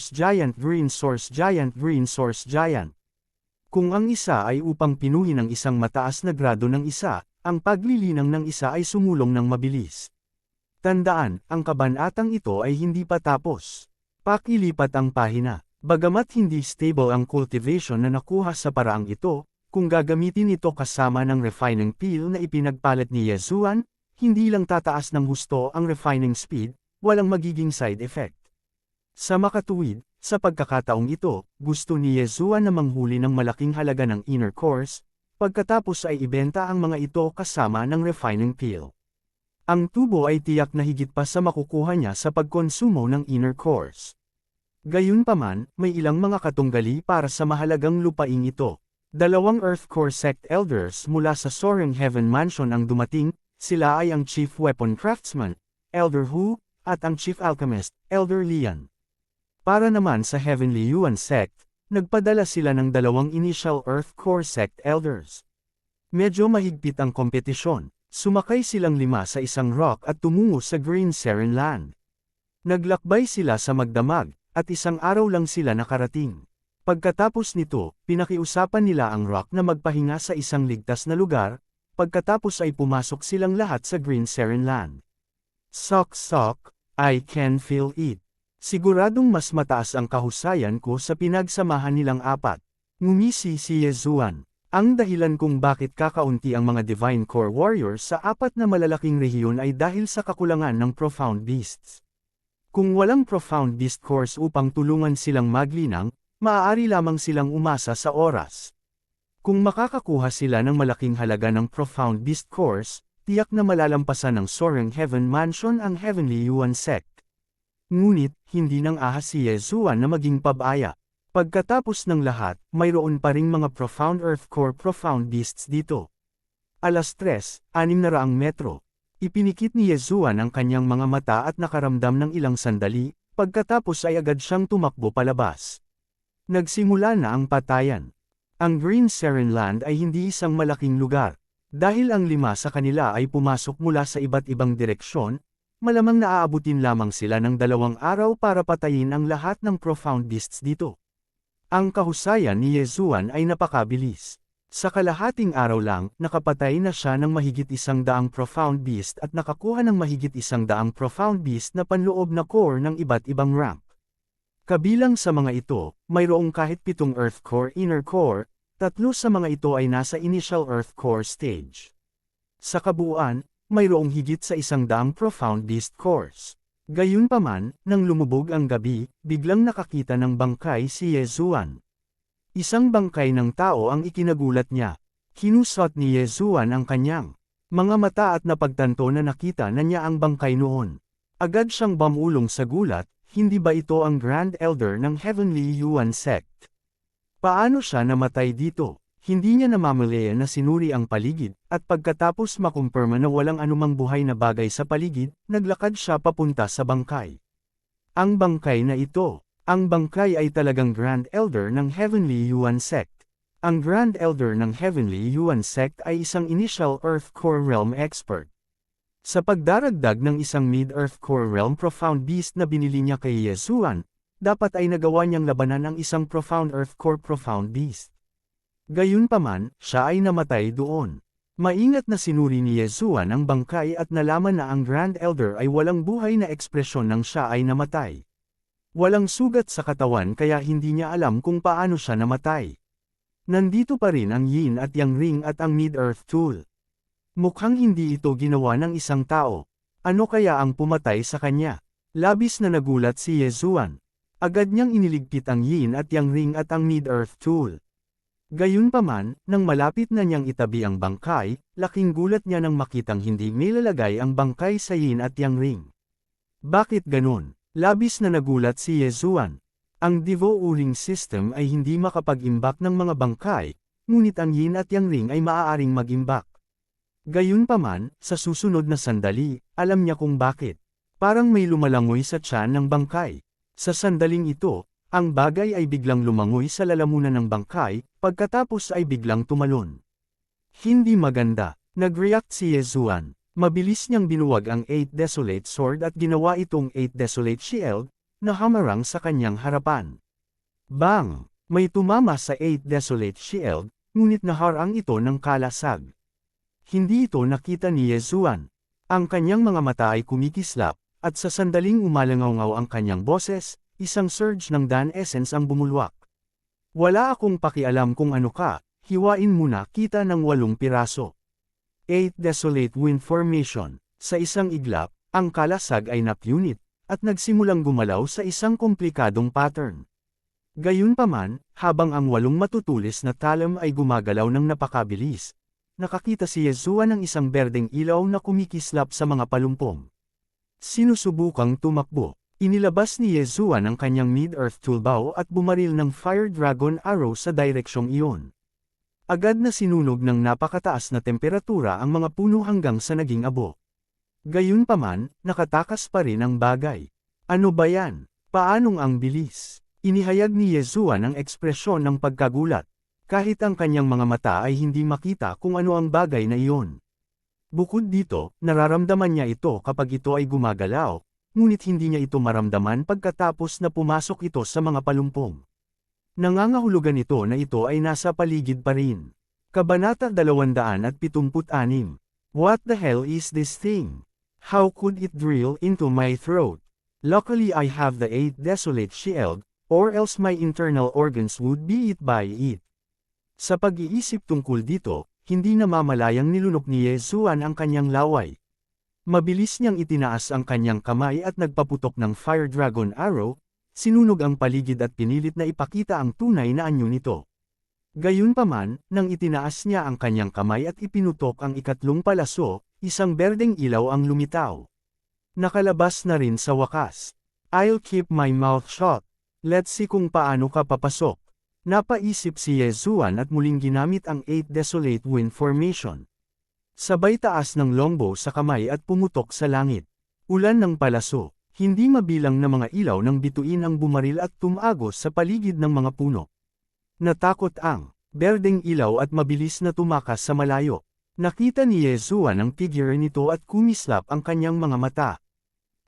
Speaker 1: Giant Green Source Giant Green Source Giant. Kung ang isa ay upang pinuhin ang isang mataas na grado ng isa, ang paglilinang ng isa ay sumulong ng mabilis. Tandaan, ang kabanatang ito ay hindi pa tapos. Pakilipat ang pahina. Bagamat hindi stable ang cultivation na nakuha sa paraang ito, kung gagamitin ito kasama ng refining peel na ipinagpalit ni Yezuan, hindi lang tataas ng husto ang refining speed, walang magiging side effect. Sa makatuwid, sa pagkakataong ito, gusto ni Yezuan na manghuli ng malaking halaga ng inner cores, pagkatapos ay ibenta ang mga ito kasama ng refining peel. Ang tubo ay tiyak na higit pa sa makukuha niya sa pagkonsumo ng inner cores. Gayunpaman, may ilang mga katunggali para sa mahalagang lupaing ito. 2 Earth Core Sect Elders mula sa Soaring Heaven Mansion ang dumating, sila ay ang Chief Weapon Craftsman, Elder Hu, at ang Chief Alchemist, Elder Lian. Para naman sa Heavenly Yuan Sect, nagpadala sila ng 2 Initial Earth Core Sect Elders. Medyo mahigpit ang kompetisyon, sumakay silang 5 sa isang rock at tumungo sa Green Seren Land. Naglakbay sila sa magdamag, at isang araw lang sila nakarating. Pagkatapos nito, pinakiusapan nila ang rock na magpahinga sa isang ligtas na lugar, pagkatapos ay pumasok silang lahat sa Green Seren Land. Sok, I can feel it. Siguradong mas mataas ang kahusayan ko sa pinagsamahan nilang apat. Ngumisi si Yezuan. Ang dahilan kung bakit kakaunti ang mga Divine Core Warriors sa apat na malalaking rehiyon ay dahil sa kakulangan ng Profound Beasts. Kung walang Profound Beast Cores upang tulungan silang maglinang, maaari lamang silang umasa sa oras. Kung makakakuha sila ng malaking halaga ng Profound Beast Cores, tiyak na malalampasan ng Soaring Heaven Mansion ang Heavenly Yuan Sect. Ngunit, hindi nang ahas si Yezuan na maging pabaya. Pagkatapos ng lahat, mayroon pa ring mga Profound Earth Core Profound Beasts dito. 3:06 metro. Ipinikit ni Yezuan ang kanyang mga mata at nakaramdam ng ilang sandali, pagkatapos ay agad siyang tumakbo palabas. Nagsimula na ang patayan. Ang Green Seren Land ay hindi isang malaking lugar. Dahil ang 5 sa kanila ay pumasok mula sa iba't ibang direksyon, malamang naaabutin lamang sila ng 2 araw para patayin ang lahat ng Profound Beasts dito. Ang kahusayan ni Yezuan ay napakabilis. Sa kalahating araw lang, nakapatay na siya ng mahigit 100 Profound Beast at nakakuha ng mahigit 100 Profound Beast na panloob na core ng iba't ibang rank. Kabilang sa mga ito, mayroong kahit 7 Earth Core Inner Core, 3 sa mga ito ay nasa Initial Earth Core stage. Sa kabuuan, mayroong higit sa 100 Profound Beast Cores. Gayunpaman, nang lumubog ang gabi, biglang nakakita ng bangkay si Yezuan. Isang bangkay ng tao ang ikinagulat niya. Kinusot ni Yezuan ang kanyang mga mata at napagtanto na nakita na niya ang bangkay noon. Agad siyang bumulong sa gulat, hindi ba ito ang Grand Elder ng Heavenly Yuan Sect? Paano siya namatay dito? Hindi niya namamalayan na sinuri ang paligid, at pagkatapos makumpirma na walang anumang buhay na bagay sa paligid, naglakad siya papunta sa bangkay. Ang bangkay na ito. Ang bangkay ay talagang Grand Elder ng Heavenly Yuan Sect. Ang Grand Elder ng Heavenly Yuan Sect ay isang Initial Earth Core Realm expert. Sa pagdaragdag ng isang Mid-Earth Core Realm Profound Beast na binili niya kay Yezuan, dapat ay nagawa niyang labanan ang isang Profound Earth Core Profound Beast. Gayunpaman, siya ay namatay doon. Maingat na sinuri ni Yezuan ang bangkay at nalaman na ang Grand Elder ay walang buhay na ekspresyon nang siya ay namatay. Walang sugat sa katawan kaya hindi niya alam kung paano siya namatay. Nandito pa rin ang yin at yang ring at ang mid-earth tool. Mukhang hindi ito ginawa ng isang tao. Ano kaya ang pumatay sa kanya? Labis na nagulat si Yezuan. Agad niyang iniligpit ang yin at yang ring at ang mid-earth tool. Gayunpaman, nang malapit na niyang itabi ang bangkay, laking gulat niya nang makitang hindi nilalagay ang bangkay sa yin at yang ring. Bakit ganon? Labis na nagulat si Yezuan. Ang Divo-Uring system ay hindi makapag-imbak ng mga bangkay, ngunit ang yin at yang ring ay maaaring mag-imbak. Gayunpaman, sa susunod na sandali, alam niya kung bakit. Parang may lumalangoy sa tiyan ng bangkay. Sa sandaling ito, ang bagay ay biglang lumangoy sa lalamunan ng bangkay, pagkatapos ay biglang tumalon. Hindi maganda. Nag-react si Yezuan. Mabilis niyang binuwag ang 8 Desolate Sword at ginawa itong 8 Desolate Shield, na hamarang sa kanyang harapan. Bang! May tumama sa 8 Desolate Shield, ngunit naharang ito ng kalasag. Hindi ito nakita ni Yezuan. Ang kanyang mga mata ay kumikislap, at sa sandaling umalangaw ang kanyang boses, isang surge ng Dan Essence ang bumulwak. Wala akong pakialam kung ano ka, hiwain mo na kita ng 8 piraso. 8 Desolate Wind Formation. Sa isang iglap, ang kalasag ay napunit, at nagsimulang gumalaw sa isang komplikadong pattern. Gayunpaman, habang ang 8 matutulis na talem ay gumagalaw ng napakabilis, nakakita si Yezuan ng isang berdeng ilaw na kumikislap sa mga palumpong. Sinusubukang tumakbo. Inilabas ni Yezuan ang kanyang mid-earth tool bow at bumaril ng Fire Dragon Arrow sa direksyong iyon. Agad na sinunog ng napakataas na temperatura ang mga puno hanggang sa naging abo. Gayunpaman, nakatakas pa rin ang bagay. Ano ba yan? Paanong ang bilis? Inihayag ni Yezuan ang ekspresyon ng pagkagulat. Kahit ang kanyang mga mata ay hindi makita kung ano ang bagay na iyon. Bukod dito, nararamdaman niya ito kapag ito ay gumagalaw, ngunit hindi niya ito maramdaman pagkatapos na pumasok ito sa mga palumpong. Nangangahulugan ito na ito ay nasa paligid pa rin. Kabanata 276. What the hell is this thing? How could it drill into my throat? Luckily I have the 8 Desolate Shield, or else my internal organs would be eat by it. Sa pag-iisip tungkol dito, hindi namamalayang nilunok ni Yezuan ang kanyang laway. Mabilis niyang itinaas ang kanyang kamay at nagpaputok ng Fire Dragon Arrow, sinunog ang paligid at pinilit na ipakita ang tunay na anyo nito. Gayunpaman, nang itinaas niya ang kanyang kamay at ipinutok ang ikatlong palaso, isang berdeng ilaw ang lumitaw. Nakalabas na rin sa wakas. I'll keep my mouth shut. Let's see kung paano ka papasok. Napaisip si Yezuan at muling ginamit ang 8 Desolate Wind Formation. Sabay taas ng longbow sa kamay at pumutok sa langit. Ulan ng palaso. Hindi mabilang na mga ilaw ng bituin ang bumaril at tumagos sa paligid ng mga puno. Natakot ang berdeng ilaw at mabilis na tumakas sa malayo. Nakita ni Yezuan ang figure nito at kumislap ang kanyang mga mata.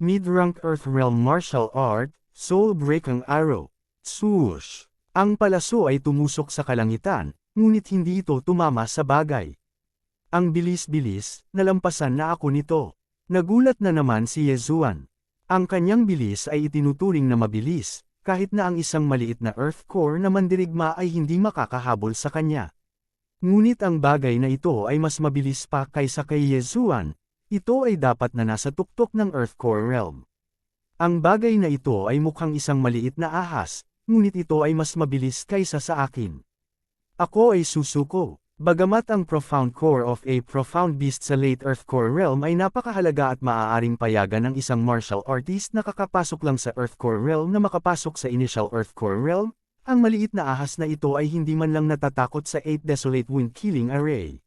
Speaker 1: Mid-rank Earth Realm Martial Art, Soul Breaking Arrow. Swoosh! Ang palaso ay tumusok sa kalangitan, ngunit hindi ito tumama sa bagay. Ang bilis-bilis, nalampasan na ako nito. Nagulat na naman si Yezuan. Ang kanyang bilis ay itinuturing na mabilis, kahit na ang isang maliit na earth core na mandirigma ay hindi makakahabol sa kanya. Ngunit ang bagay na ito ay mas mabilis pa kaysa kay Yezuan, ito ay dapat na nasa tuktok ng earth core realm. Ang bagay na ito ay mukhang isang maliit na ahas, ngunit ito ay mas mabilis kaysa sa akin. Ako ay susuko. Bagamat ang profound core of a profound beast sa late earth core realm ay napakahalaga at maaaring payagan ng isang martial artist na kakapasok lang sa earth core realm na makapasok sa initial earth core realm, ang maliit na ahas na ito ay hindi man lang natatakot sa 8 Desolate Wind Killing Array.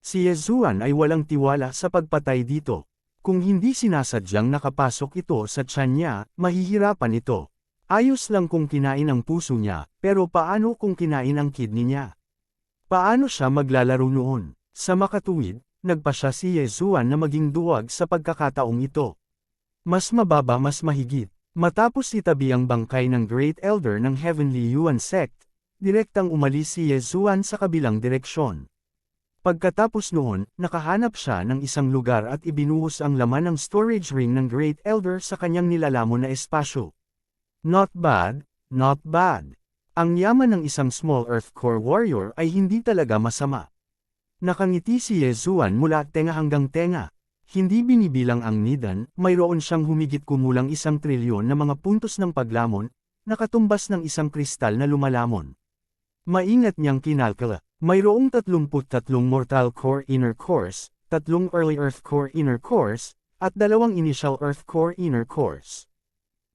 Speaker 1: Si Yezuan ay walang tiwala sa pagpatay dito. Kung hindi sinasadyang nakapasok ito sa tiyan niya, mahihirapan ito. Ayos lang kung kinain ang puso niya, pero paano kung kinain ang kidney niya? Paano siya maglalaro noon? Sa makatuwid, nagpa siya si Yezuan na maging duwag sa pagkakataong ito. Mas mababa mas mahigit. Matapos itabi ang bangkay ng Great Elder ng Heavenly Yuan Sect, direktang umalis si Yezuan sa kabilang direksyon. Pagkatapos noon, nakahanap siya ng isang lugar at ibinuhos ang laman ng storage ring ng Great Elder sa kanyang nilalamon na espasyo. Not bad, not bad. Ang yaman ng isang small Earth Core warrior ay hindi talaga masama. Nakangiti si Yezuan mula tenga hanggang tenga. Hindi binibilang ang Nidan, mayroon siyang humigit kumulang 1 trilyon na mga puntos ng paglamon, nakatumbas ng isang kristal na lumalamon. Maingat niyang kinalkula. Mayroong 33 mortal core inner cores, 3 early Earth Core inner cores, at 2 initial Earth Core inner cores.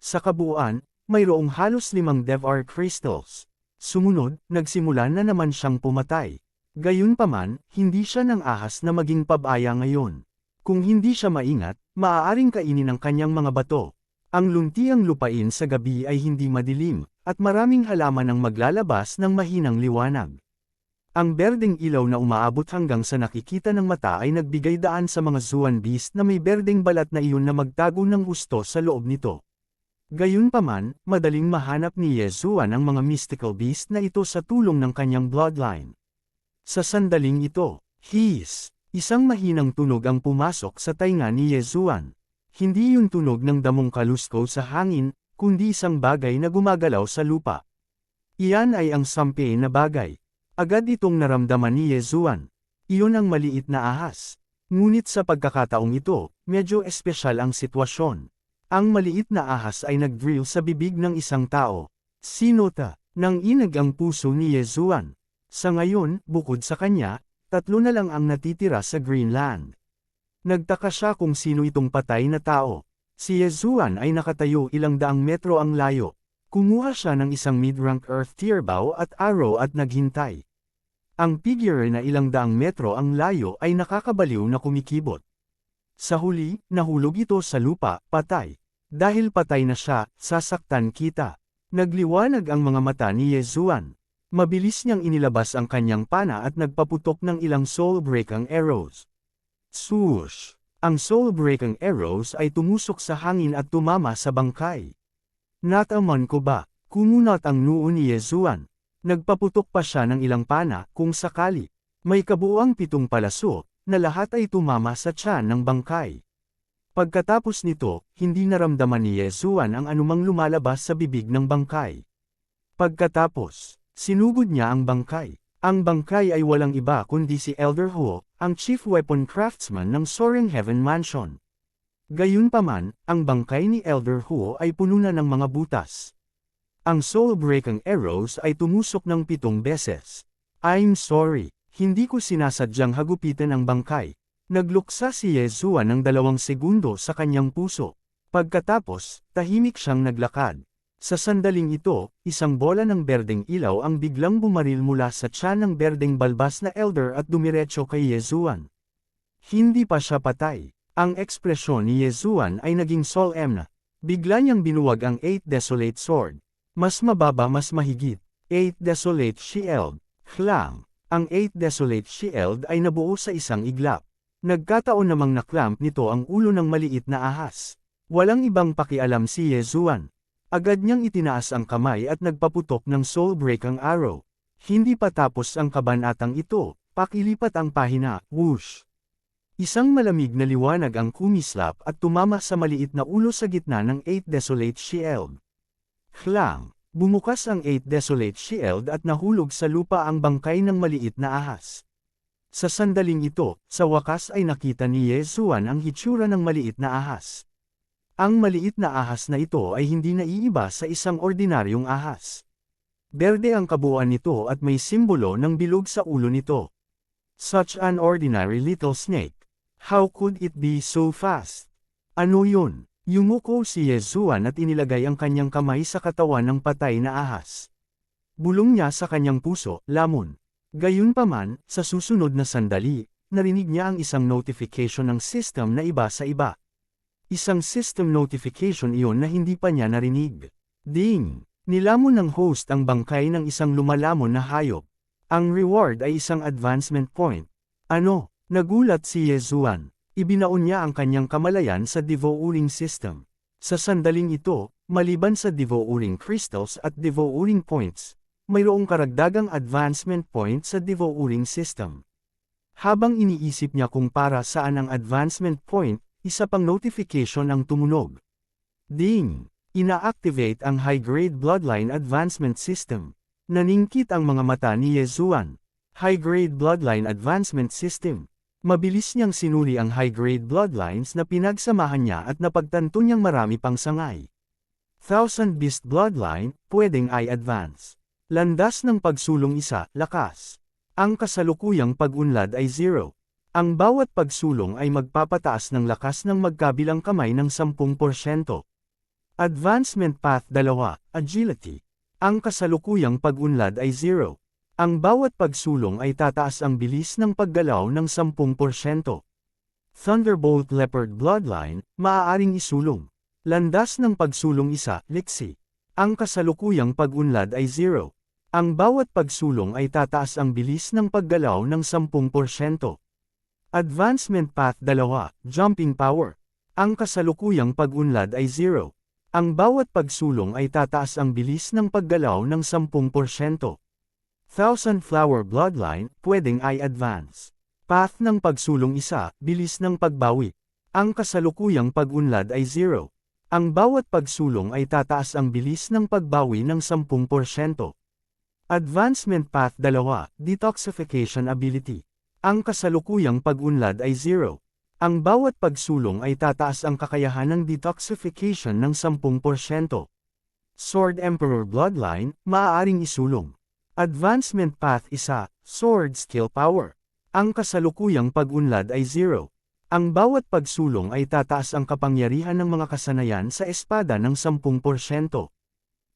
Speaker 1: Sa kabuuan, mayroong halos 5 DevR crystals. Sumunod, nagsimula na naman siyang pumatay. Gayunpaman, hindi siya nang ahas na maging pabaya ngayon. Kung hindi siya maingat, maaaring kainin ang kanyang mga bato. Ang luntiang lupain sa gabi ay hindi madilim, at maraming halaman ang maglalabas ng mahinang liwanag. Ang berdeng ilaw na umaabot hanggang sa nakikita ng mata ay nagbigay daan sa mga Zuan beast na may berdeng balat na iyon na magtago ng gusto sa loob nito. Gayunpaman, madaling mahanap ni Yezuan ang mga mystical beast na ito sa tulong ng kanyang bloodline. Sa sandaling ito, isang mahinang tunog ang pumasok sa tainga ni Yezuan. Hindi yun tunog ng damong kalusko sa hangin, kundi isang bagay na gumagalaw sa lupa. Iyan ay ang sampi na bagay. Agad itong naramdaman ni Yezuan. Iyon ang maliit na ahas. Ngunit sa pagkakataong ito, medyo espesyal ang sitwasyon. Ang maliit na ahas ay nag-drill sa bibig ng isang tao. Sinota, nang inag ang puso ni Yezuan. Sa ngayon, bukod sa kanya, 3 na lang ang natitira sa Greenland. Nagtaka siya kung sino itong patay na tao. Si Yezuan ay nakatayo ilang daang metro ang layo. Kumuha siya ng isang mid-rank Earth tier bow at arrow at naghintay. Ang figure na ilang daang metro ang layo ay nakakabaliw na kumikibot. Sa huli, nahulog ito sa lupa, patay. Dahil patay na siya, sasaktan kita. Nagliwanag ang mga mata ni Yezuan. Mabilis niyang inilabas ang kanyang pana at nagpaputok ng ilang soul-breaking arrows. Swoosh! Ang soul-breaking arrows ay tumusok sa hangin at tumama sa bangkay. Nataman ko ba? Kumunat ang noo ni Yezuan. Nagpaputok pa siya ng ilang pana, kung sakali. May kabuuang 7 palaso, na lahat ay tumama sa tiyan ng bangkay. Pagkatapos nito, hindi naramdaman ni Yezuan ang anumang lumalabas sa bibig ng bangkay. Pagkatapos, sinugod niya ang bangkay. Ang bangkay ay walang iba kundi si Elder Huo, ang chief weapon craftsman ng Soaring Heaven Mansion. Gayunpaman, ang bangkay ni Elder Huo ay puno na ng mga butas. Ang soul-breaking arrows ay tumusok ng 7 beses. I'm sorry, hindi ko sinasadyang hagupitan ang bangkay. Nagluksa si Yezuan ng 2 segundo sa kanyang puso. Pagkatapos, tahimik siyang naglakad. Sa sandaling ito, isang bola ng berdeng ilaw ang biglang bumaril mula sa tiyan ng berdeng balbas na Elder at dumiretso kay Yezuan. Hindi pa siya patay. Ang ekspresyon ni Yezuan ay naging solemn na. Bigla niyang binuwag ang 8 Desolate Sword. Mas mababa mas mahigit. 8 Desolate Shield. Klang. Ang 8 Desolate Shield ay nabuo sa isang iglap. Nagkataon namang naklamp nito ang ulo ng maliit na ahas. Walang ibang pakialam si Yezuan. Agad niyang itinaas ang kamay at nagpaputok ng soul-breaking arrow. Hindi pa tapos ang kabanatang ito, pakilipat ang pahina, whoosh. Isang malamig na liwanag ang kumislap at tumama sa maliit na ulo sa gitna ng 8 Desolate Shield. Klang! Bumukas ang 8 Desolate Shield at nahulog sa lupa ang bangkay ng maliit na ahas. Sa sandaling ito, sa wakas ay nakita ni Yezuan ang hitsura ng maliit na ahas. Ang maliit na ahas na ito ay hindi naiiba sa isang ordinaryong ahas. Berde ang kabuuan nito at may simbolo ng bilog sa ulo nito. Such an ordinary little snake. How could it be so fast? Ano yun? Yumuko si Yezuan at inilagay ang kanyang kamay sa katawan ng patay na ahas. Bulong niya sa kanyang puso, lamon. Gayunpaman, sa susunod na sandali, narinig niya ang isang notification ng system na iba sa iba. Isang system notification iyon na hindi pa niya narinig. Ding! Nilamon ng host ang bangkay ng isang lumalamon na hayop. Ang reward ay isang advancement point. Ano? Nagulat si Yezuan. Ibinaon niya ang kanyang kamalayan sa devouring system. Sa sandaling ito, maliban sa devouring crystals at devouring points, mayroong karagdagang advancement point sa devouring system. Habang iniisip niya kung para saan ang advancement point, isa pang notification ang tumunog. Ding! Ina-activate ang High-Grade Bloodline Advancement System. Naningkit ang mga mata ni Yezuan. High-Grade Bloodline Advancement System. Mabilis niyang sinuri ang high-grade bloodlines na pinagsamahan niya at napagtanto niyang marami pang sangay. Thousand Beast Bloodline, pwedeng i-advance. Landas ng pagsulong 1, lakas. Ang kasalukuyang pag-unlad ay 0. Ang bawat pagsulong ay magpapataas ng lakas ng magkabilang kamay ng 10%. Advancement Path 2, Agility. Ang kasalukuyang pag-unlad ay 0. Ang bawat pagsulong ay tataas ang bilis ng paggalaw ng 10%. Thunderbolt Leopard Bloodline, maaaring isulong. Landas ng pagsulong 1, Lixi. Ang kasalukuyang pag-unlad ay 0. Ang bawat pagsulong ay tataas ang bilis ng paggalaw ng 10%. Advancement Path 2, Jumping Power. Ang kasalukuyang pag-unlad ay 0. Ang bawat pagsulong ay tataas ang bilis ng paggalaw ng 10%. Thousand Flower Bloodline, pwedeng i-advance. Path ng pagsulong 1, bilis ng pagbawi. Ang kasalukuyang pag-unlad ay 0. Ang bawat pagsulong ay tataas ang bilis ng pagbawi ng 10%. Advancement Path 2, Detoxification Ability. Ang kasalukuyang pag-unlad ay 0. Ang bawat pagsulong ay tataas ang kakayahan ng detoxification ng 10%. Sword Emperor Bloodline, maaaring isulong. Advancement Path 1, Sword Skill Power. Ang kasalukuyang pag-unlad ay 0. Ang bawat pagsulong ay tataas ang kapangyarihan ng mga kasanayan sa espada ng 10%.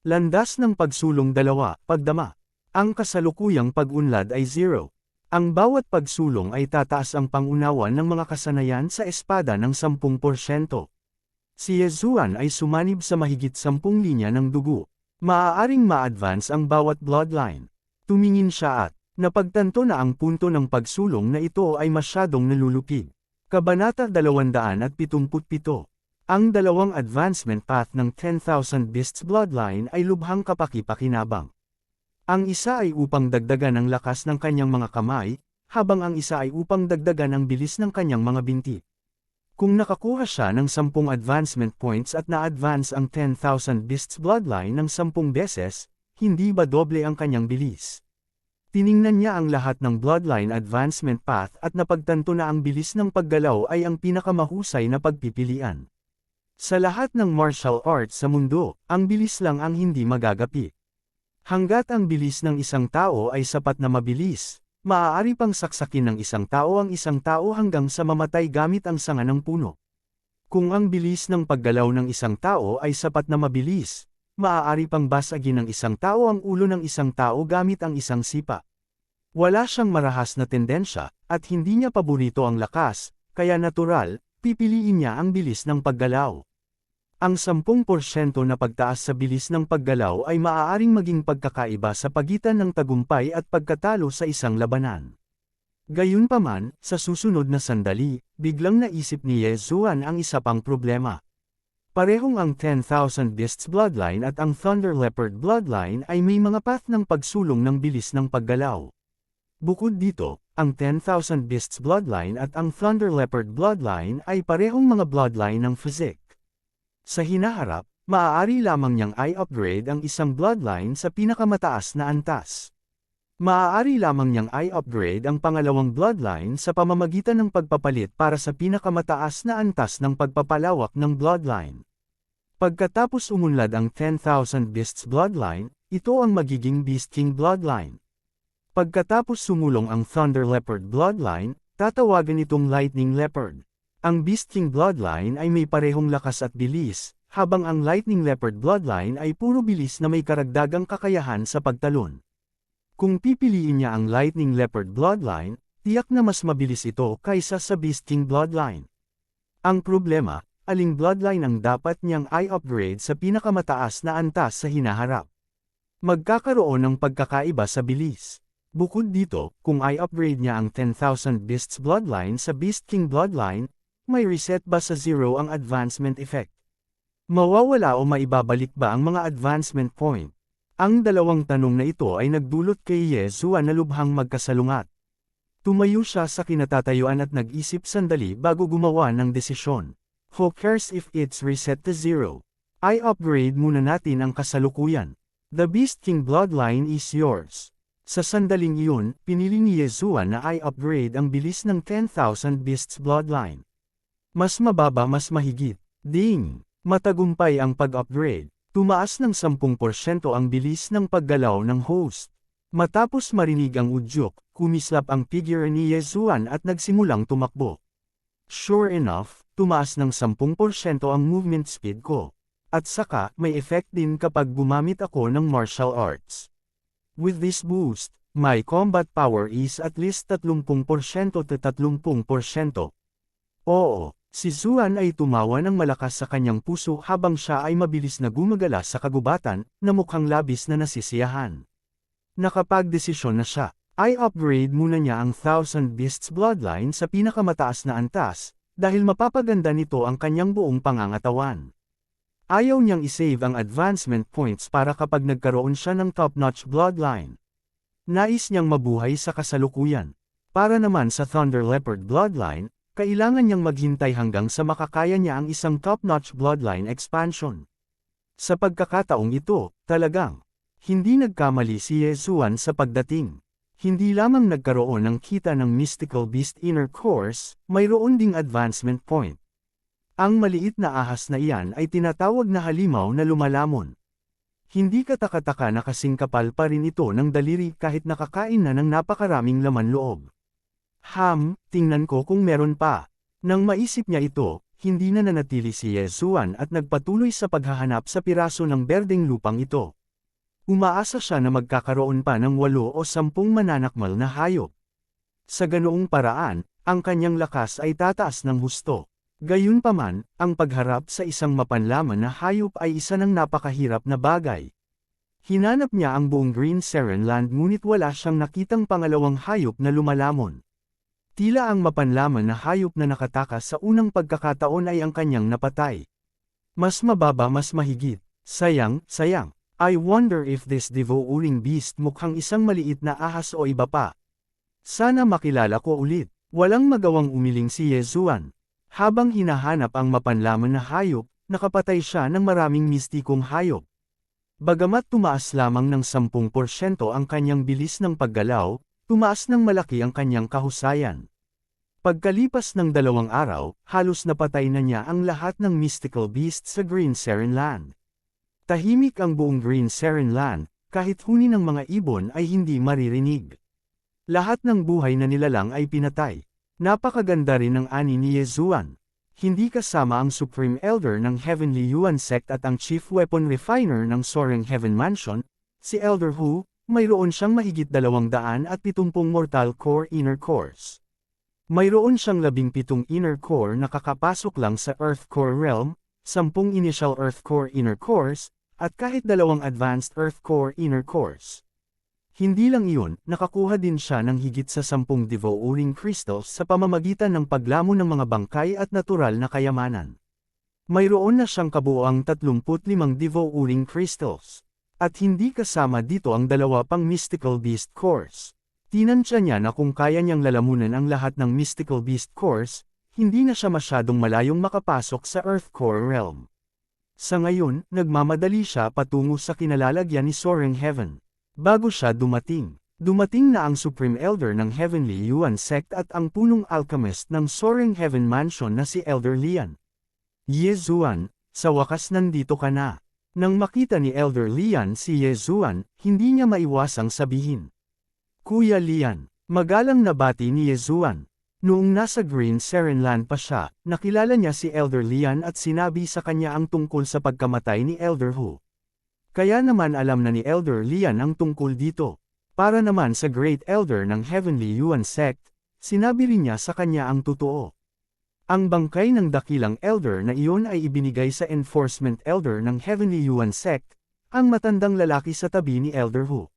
Speaker 1: Landas ng pagsulong 2, Pagdama. Ang kasalukuyang pag-unlad ay 0. Ang bawat pagsulong ay tataas ang pangunawa ng mga kasanayan sa espada ng 10%. Si Yezuan ay sumanib sa mahigit 10 linya ng dugo. Maaaring ma-advance ang bawat bloodline. Tumingin siya at napagtanto na ang punto ng pagsulong na ito ay masyadong nalulupig. Kabanata 277. Ang dalawang advancement path ng 10,000 Beasts Bloodline ay lubhang kapaki-pakinabang. Ang isa ay upang dagdagan ang lakas ng kanyang mga kamay, habang ang isa ay upang dagdagan ang bilis ng kanyang mga binti. Kung nakakuha siya ng 10 advancement points at na-advance ang 10,000 Beasts Bloodline ng 10 beses, hindi ba doble ang kanyang bilis? Tiningnan niya ang lahat ng Bloodline Advancement Path at napagtanto na ang bilis ng paggalaw ay ang pinakamahusay na pagpipilian. Sa lahat ng martial arts sa mundo, ang bilis lang ang hindi magagapi. Hanggat ang bilis ng isang tao ay sapat na mabilis, maaari pang saksakin ng isang tao ang isang tao hanggang sa mamatay gamit ang sanga ng puno. Kung ang bilis ng paggalaw ng isang tao ay sapat na mabilis, maaari pang basagin ng isang tao ang ulo ng isang tao gamit ang isang sipa. Wala siyang marahas na tendensya, at hindi niya paborito ang lakas, kaya natural, pipiliin niya ang bilis ng paggalaw. Ang 10% na pagtaas sa bilis ng paggalaw ay maaaring maging pagkakaiba sa pagitan ng tagumpay at pagkatalo sa isang labanan. Gayunpaman, sa susunod na sandali, biglang naisip ni Yezuan ang isa pang problema. Parehong ang 10,000 Beasts Bloodline at ang Thunder Leopard Bloodline ay may mga path ng pagsulong ng bilis ng paggalaw. Bukod dito, ang 10,000 Beasts Bloodline at ang Thunder Leopard Bloodline ay parehong mga bloodline ng physique. Sa hinaharap, maaari lamang niyang i-upgrade ang isang bloodline sa pinakamataas na antas. Maaari lamang niyang i-upgrade ang pangalawang bloodline sa pamamagitan ng pagpapalit para sa pinakamataas na antas ng pagpapalawak ng bloodline. Pagkatapos umunlad ang 10,000 Beasts Bloodline, ito ang magiging Beast King Bloodline. Pagkatapos sumulong ang Thunder Leopard Bloodline, tatawagan itong Lightning Leopard. Ang Beast King Bloodline ay may parehong lakas at bilis, habang ang Lightning Leopard Bloodline ay puro bilis na may karagdagang kakayahan sa pagtalon. Kung pipiliin niya ang Lightning Leopard Bloodline, tiyak na mas mabilis ito kaysa sa Beast King Bloodline. Ang problema, aling bloodline ang dapat niyang i-upgrade sa pinakamataas na antas sa hinaharap? Magkakaroon ng pagkakaiba sa bilis. Bukod dito, kung i-upgrade niya ang 10,000 Beasts Bloodline sa Beast King Bloodline, may reset ba sa 0 ang advancement effect? Mawawala o maibabalik ba ang mga advancement point? Ang dalawang tanong na ito ay nagdulot kay Yezuan na lubhang magkasalungat. Tumayo siya sa kinatatayuan at nag-isip sandali bago gumawa ng desisyon. Who cares if it's reset to 0? I-upgrade muna natin ang kasalukuyan. The Beast King bloodline is yours. Sa sandaling iyon, pinili ni Yezuan na i-upgrade ang bilis ng 10,000 Beasts bloodline. Mas mababa mas mahigit. Ding! Matagumpay ang pag-upgrade. Tumaas ng 10% ang bilis ng paggalaw ng host. Matapos marinig ang udyok, kumislap ang figure ni Yezuan at nagsimulang tumakbo. Sure enough, tumaas ng 10% ang movement speed ko. At saka, may effect din kapag gumamit ako ng martial arts. With this boost, my combat power is at least 30% to 30%. Oo, si Zuan ay tumawa ng malakas sa kanyang puso habang siya ay mabilis na gumagala sa kagubatan, na mukhang labis na nasisiyahan. Nakapagdesisyon na siya. I-upgrade muna niya ang 1000 Beasts bloodline sa pinakamataas na antas, dahil mapapaganda nito ang kanyang buong pangangatawan. Ayaw niyang isave ang advancement points para kapag nagkaroon siya ng top-notch bloodline. Nais niyang mabuhay sa kasalukuyan. Para naman sa Thunder Leopard bloodline, kailangan niyang maghintay hanggang sa makakaya niya ang isang top-notch bloodline expansion. Sa pagkakataong ito, talagang hindi nagkamali si Yezuan sa pagdating. Hindi lamang nagkaroon ng kita ng Mystical Beast Inner Course, mayroon ding advancement point. Ang maliit na ahas na iyan ay tinatawag na halimaw na lumalamon. Hindi katakataka na kasing kapal pa rin ito ng daliri kahit nakakain na ng napakaraming laman loob. Tingnan ko kung meron pa. Nang maisip niya ito, hindi na nanatili si Yezuan at nagpatuloy sa paghahanap sa piraso ng berdeng lupang ito. Umaasa siya na magkakaroon pa ng 8 o 10 mananakmal na hayop. Sa ganoong paraan, ang kanyang lakas ay tataas ng husto. Gayunpaman, ang pagharap sa isang mapanlaman na hayop ay isa ng napakahirap na bagay. Hinanap niya ang buong Green Seren Land ngunit wala siyang nakitang pangalawang hayop na lumalamon. Tila ang mapanlaman na hayop na nakatakas sa unang pagkakataon ay ang kanyang napatay. Mas mababa mas mahigit. Sayang. I wonder if this devouring beast mukhang isang maliit na ahas o iba pa. Sana makilala ko ulit. Walang magawang umiling si Yezuan. Habang hinahanap ang mapanlaman na hayop, nakapatay siya ng maraming mistikong hayop. Bagamat tumaas lamang ng 10% ang kanyang bilis ng paggalaw, tumaas ng malaki ang kanyang kahusayan. Pagkalipas ng 2 araw, halos napatay na niya ang lahat ng mystical beasts sa Green Seren Land. Tahimik ang buong Green Seren Land, kahit huni ng mga ibon ay hindi maririnig. Lahat ng buhay na nilalang ay pinatay. Napakaganda rin ng ani ni Yezuan. Hindi kasama ang Supreme Elder ng Heavenly Yuan Sect at ang Chief Weapon Refiner ng Soaring Heaven Mansion, si Elder Hu, mayroon siyang mahigit 270 Mortal Core Inner Cores. Mayroon siyang 17 Inner Core na kakapasok lang sa Earth Core Realm, 10 Initial Earth Core Inner Cores, at kahit 2 Advanced Earth Core Inner Cores. Hindi lang iyon, nakakuha din siya ng higit sa 10 devouring crystals sa pamamagitan ng paglamon ng mga bangkay at natural na kayamanan. Mayroon na siyang kabuoang 35 devouring crystals. At hindi kasama dito ang 2 pang mystical beast cores. Tinansya niya na kung kaya niyang lalamunan ang lahat ng mystical beast cores, hindi na siya masyadong malayong makapasok sa Earth Core Realm. Sa ngayon, nagmamadali siya patungo sa kinalalagyan ni Soaring Heaven. Bago siya dumating na ang Supreme Elder ng Heavenly Yuan Sect at ang punong alchemist ng Soaring Heaven Mansion na si Elder Lian. Yezuan, sa wakas nandito ka na. Nang makita ni Elder Lian si Yezuan, hindi niya maiwasang sabihin. Kuya Lian, magalang nabati ni Yezuan. Noong nasa Green Seren Land pa siya, nakilala niya si Elder Lian at sinabi sa kanya ang tungkol sa pagkamatay ni Elder Hu. Kaya naman alam na ni Elder Lian ang tungkol dito. Para naman sa Great Elder ng Heavenly Yuan Sect, sinabi rin niya sa kanya ang totoo. Ang bangkay ng dakilang Elder na iyon ay ibinigay sa Enforcement Elder ng Heavenly Yuan Sect, ang matandang lalaki sa tabi ni Elder Hu.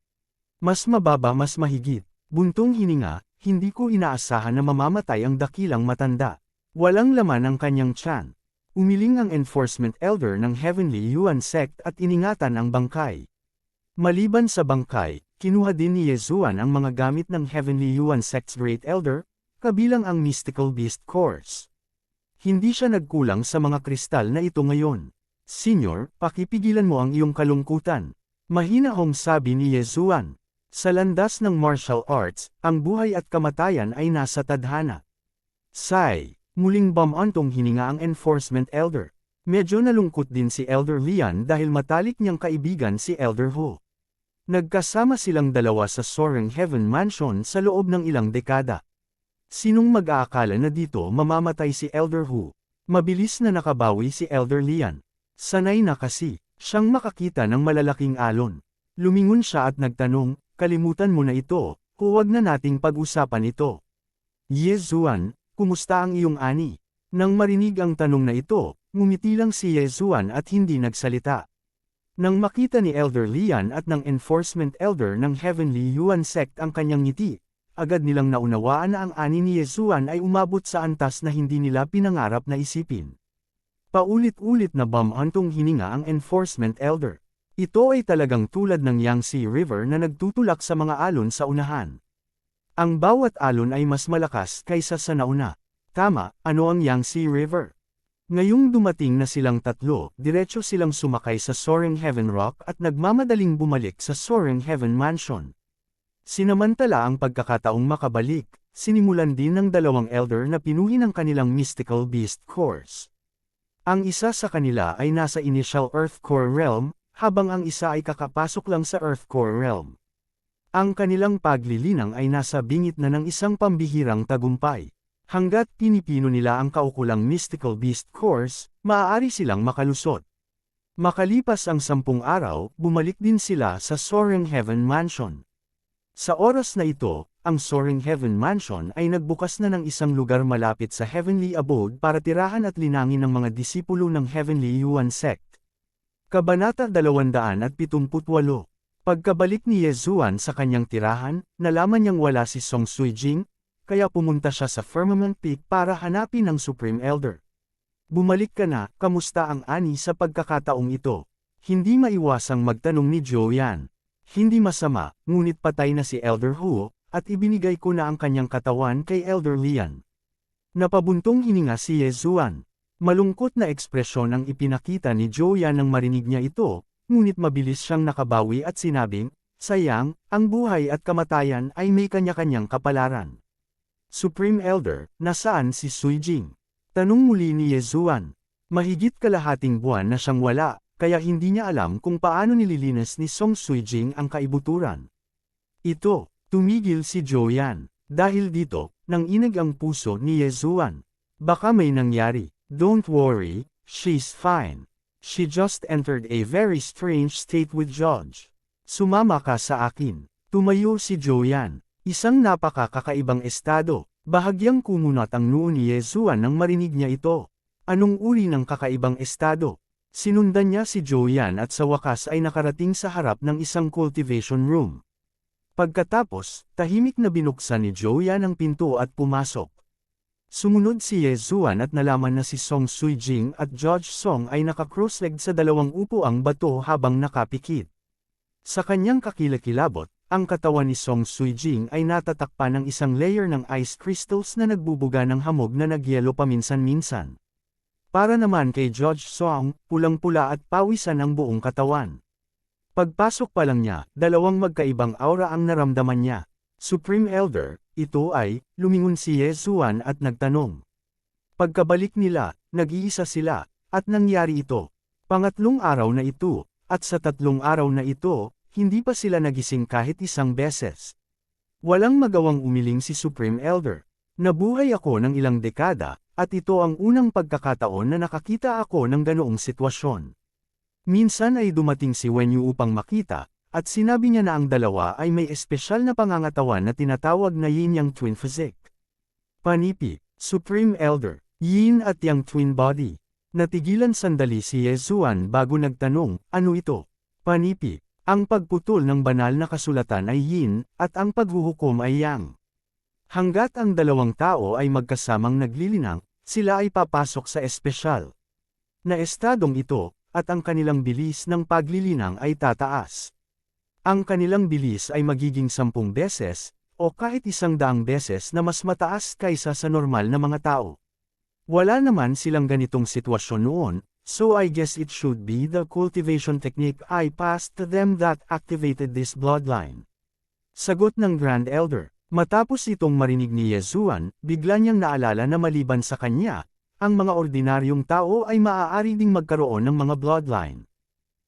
Speaker 1: Mas mababa mas mahigit, buntong hininga, hindi ko inaasahan na mamamatay ang dakilang matanda. Walang laman ang kanyang tiyan. Umiling ang Enforcement Elder ng Heavenly Yuan Sect at iningatan ang bangkay. Maliban sa bangkay, kinuha din ni Yezuan ang mga gamit ng Heavenly Yuan Sect's Great Elder, kabilang ang Mystical Beast Cores. Hindi siya nagkulang sa mga kristal na ito ngayon. Senyor, pakipigilan mo ang iyong kalungkutan. Mahinahong sabi ni Yezuan. Sa landas ng martial arts, ang buhay at kamatayan ay nasa tadhana. Sigh. Muling bumantong hininga ang enforcement elder. Medyo nalungkot din si Elder Lian dahil matalik niyang kaibigan si Elder Hu. Nagkasama silang dalawa sa Soaring Heaven Mansion sa loob ng ilang dekada. Sinong mag-aakala na dito mamamatay si Elder Hu? Mabilis na nakabawi si Elder Lian. Sanay na kasi, siyang makakita ng malalaking alon. Lumingon siya at nagtanong, kalimutan mo na ito, huwag na nating pag-usapan ito. Yezuan, kumusta ang iyong ani? Nang marinig ang tanong na ito, ngumiti lang si Yezuan at hindi nagsalita. Nang makita ni Elder Lian at ng Enforcement Elder ng Heavenly Yuan Sect ang kanyang ngiti, agad nilang naunawaan na ang ani ni Yezuan ay umabot sa antas na hindi nila pinangarap na isipin. Paulit-ulit na bumantong hininga ang Enforcement Elder. Ito ay talagang tulad ng Yangtze River na nagtutulak sa mga alon sa unahan. Ang bawat alon ay mas malakas kaysa sa nauna. Tama, ano ang Yangtze River? Ngayong dumating na silang tatlo, diretso silang sumakay sa Soaring Heaven Rock at nagmamadaling bumalik sa Soaring Heaven Mansion. Sinamantala ang pagkakataong makabalik, sinimulan din ng dalawang elder na pinuhin ang kanilang Mystical Beast Course. Ang isa sa kanila ay nasa Initial Earth Core Realm, habang ang isa ay kakapasok lang sa Earth Core Realm. Ang kanilang paglilinang ay nasa bingit na ng isang pambihirang tagumpay. Hanggat pinipino nila ang kaukulang Mystical Beast Course, maaari silang makalusot. Makalipas ang 10 araw, bumalik din sila sa Soaring Heaven Mansion. Sa oras na ito, ang Soaring Heaven Mansion ay nagbukas na ng isang lugar malapit sa Heavenly Abode para tirahan at linangin ng mga disipulo ng Heavenly Yuan Sect. Kabanata 278. Pagkabalik ni Yezuan sa kanyang tirahan, nalaman niyang wala si Song Suijing, kaya pumunta siya sa Firmament Peak para hanapin ang Supreme Elder. Bumalik ka na, kamusta ang ani sa pagkakataong ito? Hindi maiwasang magtanong ni Joyan. Hindi masama, ngunit patay na si Elder Hu, at ibinigay ko na ang kanyang katawan kay Elder Lian. Napabuntong hininga si Yezuan. Malungkot na ekspresyon ang ipinakita ni Joyan nang marinig niya ito, ngunit mabilis siyang nakabawi at sinabing, sayang, ang buhay at kamatayan ay may kanya-kanyang kapalaran. Supreme Elder, nasaan si Suijing? Tanong muli ni Yezuan. Mahigit kalahating buwan na siyang wala, kaya hindi niya alam kung paano nililinis ni Song Suijing ang kaibuturan. Ito, tumigil si Joyan. Dahil dito, nanginig ang puso ni Yezuan. Baka may nangyari. Don't worry, she's fine. She just entered a very strange state with George. Sumama ka sa akin. Tumayo si Joyan. Isang napakakaibang estado. Bahagyang kumunat ang noo ni Yezuan nang marinig niya ito. Anong uri ng kakaibang estado? Sinundan niya si Joyan at sa wakas ay nakarating sa harap ng isang cultivation room. Pagkatapos, tahimik na binuksan ni Joyan ang pinto at pumasok. Sumunod si Yezuan at nalaman na si Song Suijing at Judge Song ay naka-cross-legged sa dalawang upuang bato habang nakapikit. Sa kanyang kakilakilabot, ang katawan ni Song Suijing ay natatakpan ng isang layer ng ice crystals na nagbubuga ng hamog na nagyelo paminsan-minsan. Para naman kay Judge Song, pulang-pula at pawisan ang buong katawan. Pagpasok pa lang niya, dalawang magkaibang aura ang naramdaman niya. Supreme Elder, ito ay, lumingon si Yezuan at nagtanong. Pagkabalik nila, nag-iisa sila, at nangyari ito. Pangatlong araw na ito, at sa 3 araw na ito, hindi pa sila nagising kahit isang beses. Walang magawang umiling si Supreme Elder. Nabuhay ako ng ilang dekada, at ito ang unang pagkakataon na nakakita ako ng ganoong sitwasyon. Minsan ay dumating si Wenyu upang makita, at sinabi niya na ang dalawa ay may espesyal na pangangatawan na tinatawag na Yin-Yang Twin Physique. Panipi, Supreme Elder, Yin at Yang Twin Body. Natigilan sandali si Yezuan bago nagtanong, ano ito? Panipi, ang pagputol ng banal na kasulatan ay Yin, at ang paghuhukom ay Yang. Hanggat ang dalawang tao ay magkasamang naglilinang, sila ay papasok sa espesyal na estadong ito, at ang kanilang bilis ng paglilinang ay tataas. Ang kanilang bilis ay magiging 10 beses, o kahit 100 beses na mas mataas kaysa sa normal na mga tao. Wala naman silang ganitong sitwasyon noon, So I guess it should be the cultivation technique I passed to them that activated this bloodline. Sagot ng Grand Elder. Matapos itong marinig ni Yezuan, bigla niyang naalala na maliban sa kanya, ang mga ordinaryong tao ay maaari ding magkaroon ng mga bloodline.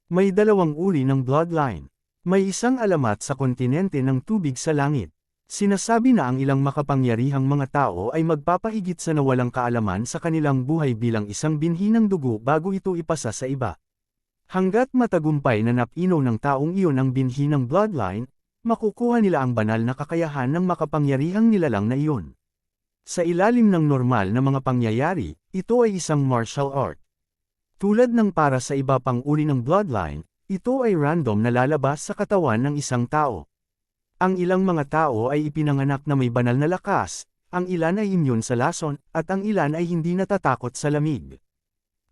Speaker 1: May dalawang uri ng bloodline. May isang alamat sa kontinente ng tubig sa langit. Sinasabi na ang ilang makapangyarihang mga tao ay magpapahigit sa nawalang kaalaman sa kanilang buhay bilang isang binhi ng dugo bago ito ipasa sa iba. Hanggat matagumpay na napinaw ng taong iyon ang binhi ng bloodline, makukuha nila ang banal na kakayahan ng makapangyarihang nilalang na iyon. Sa ilalim ng normal na mga pangyayari, ito ay isang martial art. Tulad ng para sa iba pang uri ng bloodline, ito ay random na lalabas sa katawan ng isang tao. Ang ilang mga tao ay ipinanganak na may banal na lakas, ang ilan ay immune sa lason, at ang ilan ay hindi natatakot sa lamig.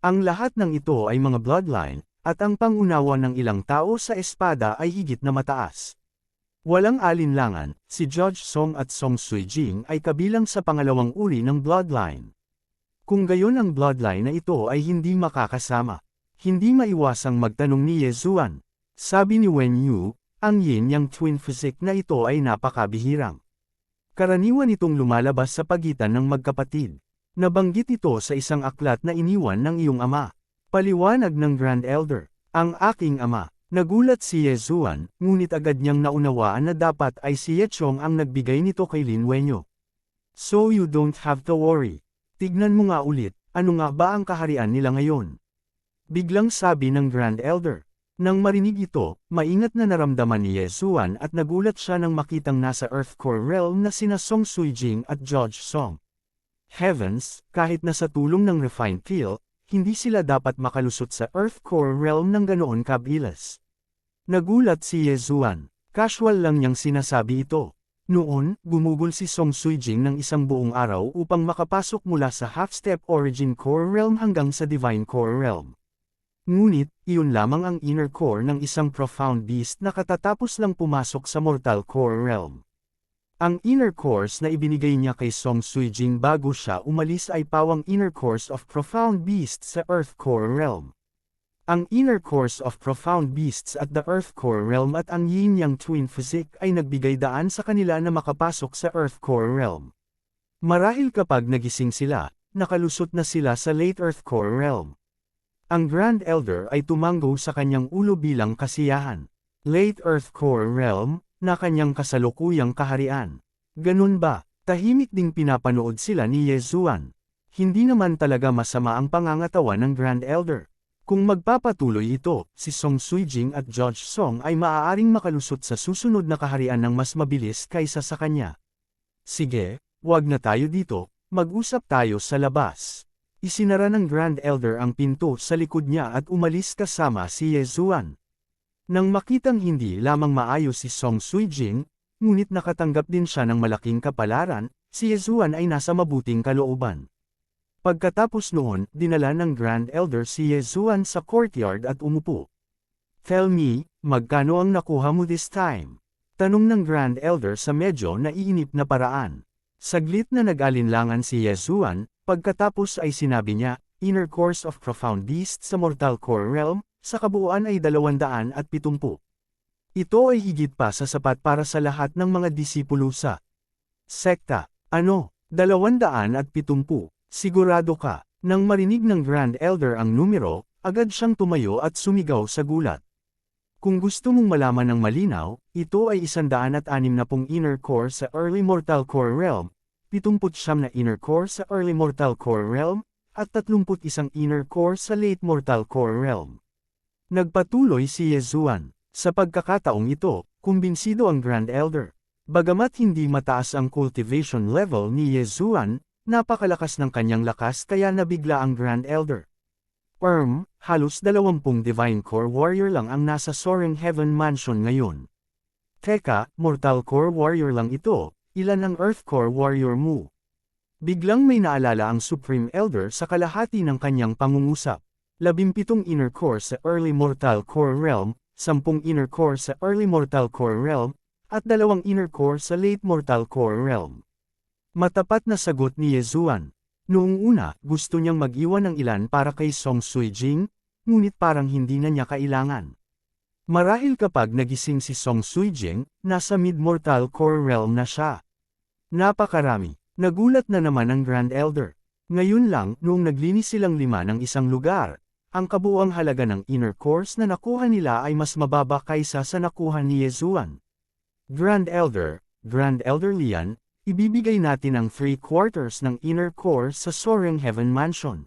Speaker 1: Ang lahat ng ito ay mga bloodline, at ang pangunawa ng ilang tao sa espada ay higit na mataas. Walang alinlangan, si Judge Song at Song Suijing ay kabilang sa pangalawang uri ng bloodline. Kung gayon ang bloodline na ito ay hindi makakasama, hindi maiwasang magtanong ni Yezuan. Sabi ni Wen Yu, ang yin-yang twin physique na ito ay napakabihirang. Karaniwan itong lumalabas sa pagitan ng magkapatid. Nabanggit ito sa isang aklat na iniwan ng iyong ama. Paliwanag ng Grand Elder, ang aking ama. Nagulat si Yezuan, ngunit agad niyang naunawaan na dapat ay si Yechong ang nagbigay nito kay Lin Wenyo. So you don't have to worry. Tignan mo nga ulit, ano nga ba ang kaharian nila ngayon? Biglang sabi ng Grand Elder. Nang marinig ito, maingat na naramdaman ni Yezuan at nagulat siya nang makitang nasa Earth Core Realm na sina Song Suijing at Judge Song. Heavens, kahit na sa tulong ng refined feel, hindi sila dapat makalusot sa Earth Core Realm ng ganoon kabilis. Nagulat si Yezuan. Casual lang niyang sinasabi ito. Noon, gumugol si Song Suijing ng isang buong araw upang makapasok mula sa Half-Step Origin Core Realm hanggang sa Divine Core Realm. Ngunit, iyon lamang ang inner core ng isang profound beast na katatapos lang pumasok sa Mortal Core Realm. Ang inner cores na ibinigay niya kay Song Suijing bago siya umalis ay pawang inner cores of profound beasts sa Earth Core Realm. Ang inner cores of profound beasts at the Earth Core Realm at ang yin-yang twin physique ay nagbigay daan sa kanila na makapasok sa Earth Core Realm. Marahil kapag nagising sila, nakalusot na sila sa late Earth Core Realm. Ang Grand Elder ay tumanggo sa kanyang ulo bilang kasiyahan. Late Earth Core Realm, na kanyang kasalukuyang kaharian. Ganun ba? Tahimik ding pinapanood sila ni Yezuan. Hindi naman talaga masama ang pangangatawan ng Grand Elder. Kung magpapatuloy ito, si Song Suijing at Judge Song ay maaaring makalusot sa susunod na kaharian ng mas mabilis kaysa sa kanya. Sige, wag na tayo dito, mag-usap tayo sa labas. Isinara ng Grand Elder ang pinto sa likod niya at umalis kasama si Yezuan. Nang makitang hindi lamang maayos si Song Suijing, ngunit nakatanggap din siya ng malaking kapalaran, si Yezuan ay nasa mabuting kalooban. Pagkatapos noon, dinala ng Grand Elder si Yezuan sa courtyard at umupo. Tell me, magkano ang nakuha mo this time? Tanong ng Grand Elder sa medyo naiinip na paraan. Saglit na nag-alinlangan si Yezuan, pagkatapos ay sinabi niya, Inner Course of Profound Beast sa Mortal Core Realm, sa kabuuan ay 270. Ito ay higit pa sa sapat para sa lahat ng mga disipulo sa sekta. Ano, 270, sigurado ka? Nang marinig ng Grand Elder ang numero, agad siyang tumayo at sumigaw sa gulat. Kung gusto mong malaman ng malinaw, ito ay 160 inner core sa Early Mortal Core Realm, 79 na inner core sa Early Mortal Core Realm, at 31 inner core sa Late Mortal Core Realm. Nagpatuloy si Yezuan. Sa pagkakataong ito, kumbinsido ang Grand Elder. Bagamat hindi mataas ang cultivation level ni Yezuan, napakalakas ng kanyang lakas kaya nabigla ang Grand Elder. Halos 20 Divine Core Warrior lang ang nasa Soaring Heaven Mansion ngayon. Teka, Mortal Core Warrior lang ito, ilan ang Earth Core Warrior mo? Biglang may naalala ang Supreme Elder sa kalahati ng kanyang pangungusap. 17 inner core sa Early Mortal Core Realm, 10 inner core sa Early Mortal Core Realm, at 2 inner core sa Late Mortal Core Realm. Matapat na sagot ni Yezuan. Noong una, gusto niyang mag-iwan ng ilan para kay Song Sui-jing, ngunit parang hindi na niya kailangan. Marahil kapag nagising si Song Sui-jing, nasa mid-mortal core realm na siya. Napakarami. Nagulat na naman ang Grand Elder. Ngayon lang, noong naglinis silang 5 ng isang lugar, ang kabuuang halaga ng inner cores na nakuha nila ay mas mababa kaysa sa nakuha ni Yezuan. Grand Elder Lian, ibibigay natin ang 3/4 ng inner core sa Soaring Heaven Mansion.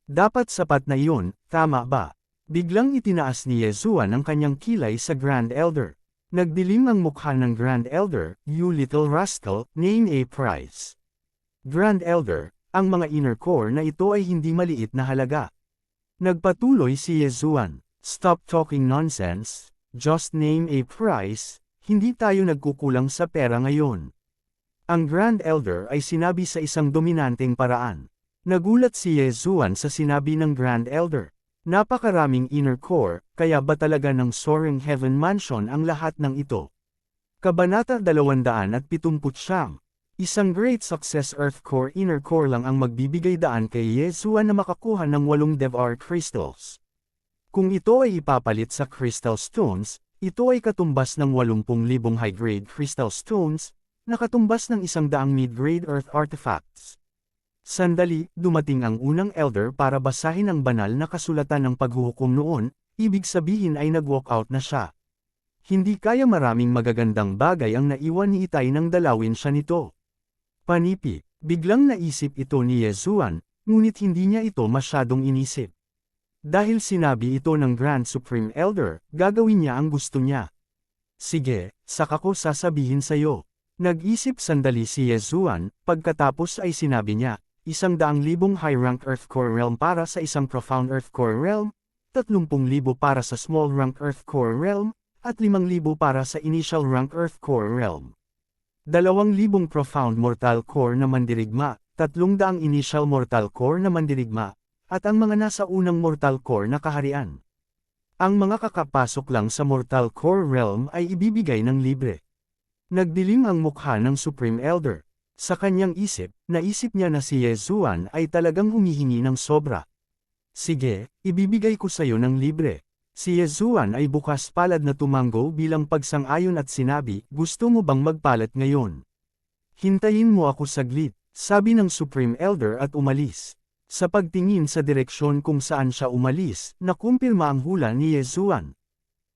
Speaker 1: Dapat sapat na iyon, tama ba? Biglang itinaas ni Yezuan ang kanyang kilay sa Grand Elder. Nagdilim ang mukha ng Grand Elder, "You little rascal, name a price." Grand Elder, ang mga inner core na ito ay hindi maliit na halaga. Nagpatuloy si Yezuan, "Stop talking nonsense, just name a price, hindi tayo nagkukulang sa pera ngayon." Ang Grand Elder ay sinabi sa isang dominanteng paraan. Nagulat si Yezuan sa sinabi ng Grand Elder. Napakaraming inner core, kaya ba talaga ng Soaring Heaven Mansion ang lahat ng ito? Kabanata 279. Isang Great Success Earth Core Inner Core lang ang magbibigay daan kay Yezuan na makakuha ng 8 DevArt Crystals. Kung ito ay ipapalit sa Crystal Stones, ito ay katumbas ng 80,000 high-grade Crystal Stones, na katumbas ng 100 mid-grade Earth Artifacts. Sandali, dumating ang unang Elder para basahin ang banal na kasulatan ng paghuhukom noon, ibig sabihin ay nag-walk out na siya. Hindi kaya maraming magagandang bagay ang naiwan ni Itay nang dalawin siya nito. Panipi, biglang naisip ito ni Yezuan, ngunit hindi niya ito masyadong inisip. Dahil sinabi ito ng Grand Supreme Elder, gagawin niya ang gusto niya. Sige, saka ko sasabihin sa'yo. Nag-isip sandali si Yezuan, pagkatapos ay sinabi niya, 100,000 high-rank Earth Core Realm para sa isang Profound Earth Core Realm, 30,000 para sa Small Rank Earth Core Realm, at 5,000 para sa Initial Rank Earth Core Realm. 2,000 Profound Mortal Core na mandirigma, 300 Initial Mortal Core na mandirigma, at ang mga nasa unang Mortal Core na kaharian. Ang mga kakapasok lang sa Mortal Core Realm ay ibibigay ng libre. Nagdilim ang mukha ng Supreme Elder. Sa kanyang isip, naisip niya na si Yezuan ay talagang humihingi ng sobra. Sige, ibibigay ko sayo ng libre. Si Yezuan ay bukas palad na tumango bilang pagsang-ayon at sinabi, gusto mo bang magpalat ngayon? Hintayin mo ako saglit, sabi ng Supreme Elder at umalis. Sa pagtingin sa direksyon kung saan siya umalis, nakumpirma ang hula ni Yezuan.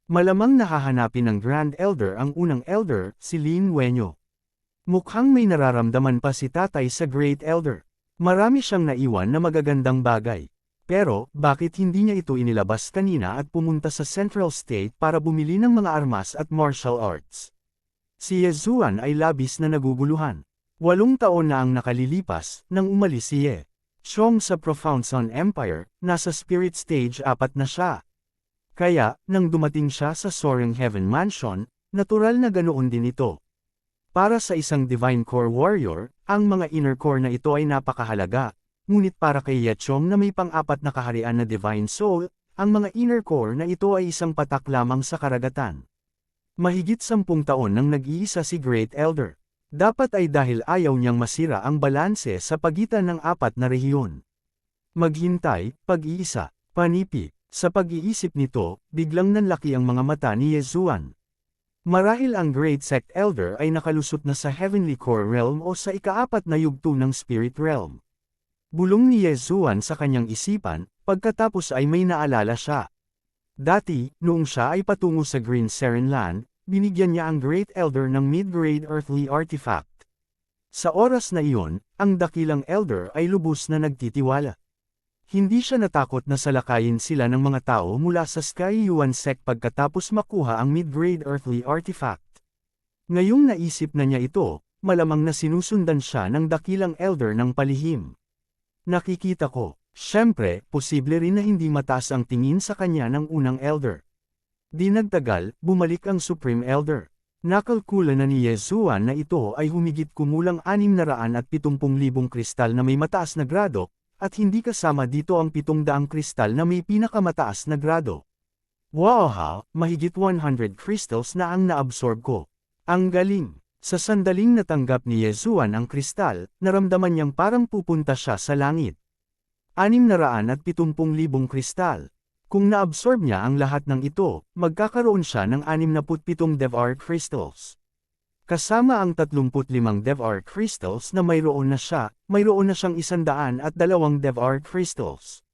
Speaker 1: Malamang nahahanapin ng Grand Elder ang unang Elder, si Lin Wenyo. Mukhang may nararamdaman pa si tatay sa Great Elder. Marami siyang naiwan na magagandang bagay. Pero, bakit hindi niya ito inilabas kanina at pumunta sa Central State para bumili ng mga armas at martial arts? Si Yezuan ay labis na naguguluhan. 8 taon na ang nakalilipas, nang umalis si Ye Chong sa Profound Sun Empire, nasa Spirit Stage 4 na siya. Kaya, nang dumating siya sa Soaring Heaven Mansion, natural na ganoon din ito. Para sa isang Divine Core Warrior, ang mga inner core na ito ay napakahalaga. Ngunit para kay Ye Chong na may pang-4 na kaharian na Divine Soul, ang mga inner core na ito ay isang patak lamang sa karagatan. Mahigit 10 taon nang nag-iisa si Great Elder. Dapat ay dahil ayaw niyang masira ang balanse sa pagitan ng 4 na rehiyon. Maghintay, pag-iisa, panipi. Sa pag-iisip nito, biglang nanlaki ang mga mata ni Yezuan. Marahil ang Great Sect Elder ay nakalusot na sa Heavenly Core Realm o sa ika-4 na yugto ng Spirit Realm. Bulong ni Yezuan sa kanyang isipan, pagkatapos ay may naalala siya. Dati, noong siya ay patungo sa Green Seren Land, binigyan niya ang Great Elder ng mid-grade earthly artifact. Sa oras na iyon, ang dakilang Elder ay lubos na nagtitiwala. Hindi siya natakot na salakayin sila ng mga tao mula sa Sky Yuan Sect pagkatapos makuha ang mid-grade earthly artifact. Ngayong naisip na niya ito, malamang na sinusundan siya ng dakilang Elder ng palihim. Nakikita ko, syempre, posible rin na hindi mataas ang tingin sa kanya ng unang Elder. Di nagtagal, bumalik ang Supreme Elder. Nakalkula na ni Yezuan na ito ay humigit kumulang 670,000 kristal na may mataas na grado, at hindi kasama dito ang 700 kristal na may pinakamataas na grado. Wow ha, mahigit 100 crystals na ang naabsorb ko. Ang galing! Sa sandaling natanggap ni Yezuan ang kristal, naramdaman niyang parang pupunta siya sa langit. 670,000 kristal. Kung naabsorb niya ang lahat ng ito, magkakaroon siya ng 67 DevArt crystals. Kasama ang 35 DevArt crystals na mayroon na siyang 102 DevArt crystals.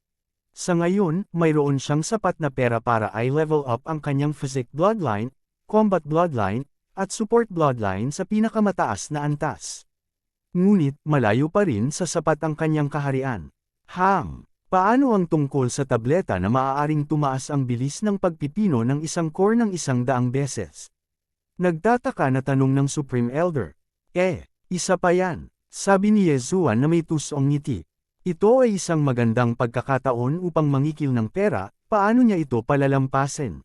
Speaker 1: Sa ngayon, mayroon siyang sapat na pera para i-level up ang kanyang physic bloodline, combat bloodline, at support bloodline sa pinakamataas na antas. Ngunit, malayo pa rin sa sapat ang kanyang kaharian. Paano ang tungkol sa tableta na maaaring tumaas ang bilis ng pagpipino ng isang core ng 100 beses? Nagtataka na tanong ng Supreme Elder. Isa pa yan. Sabi ni Yezuan na may tusong ngiti. Ito ay isang magandang pagkakataon upang mangikil ng pera, paano niya ito palalampasin?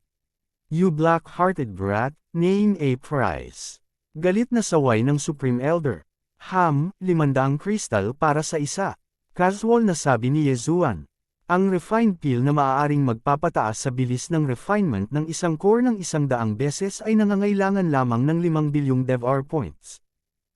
Speaker 1: You black-hearted brat, name a price. Galit na saway ng Supreme Elder. 500 crystal para sa isa. Casual na sabi ni Yezuan. Ang refined pill na maaaring magpapataas sa bilis ng refinement ng isang core ng 100 beses ay nangangailangan lamang ng 5 bilyong DevArt points.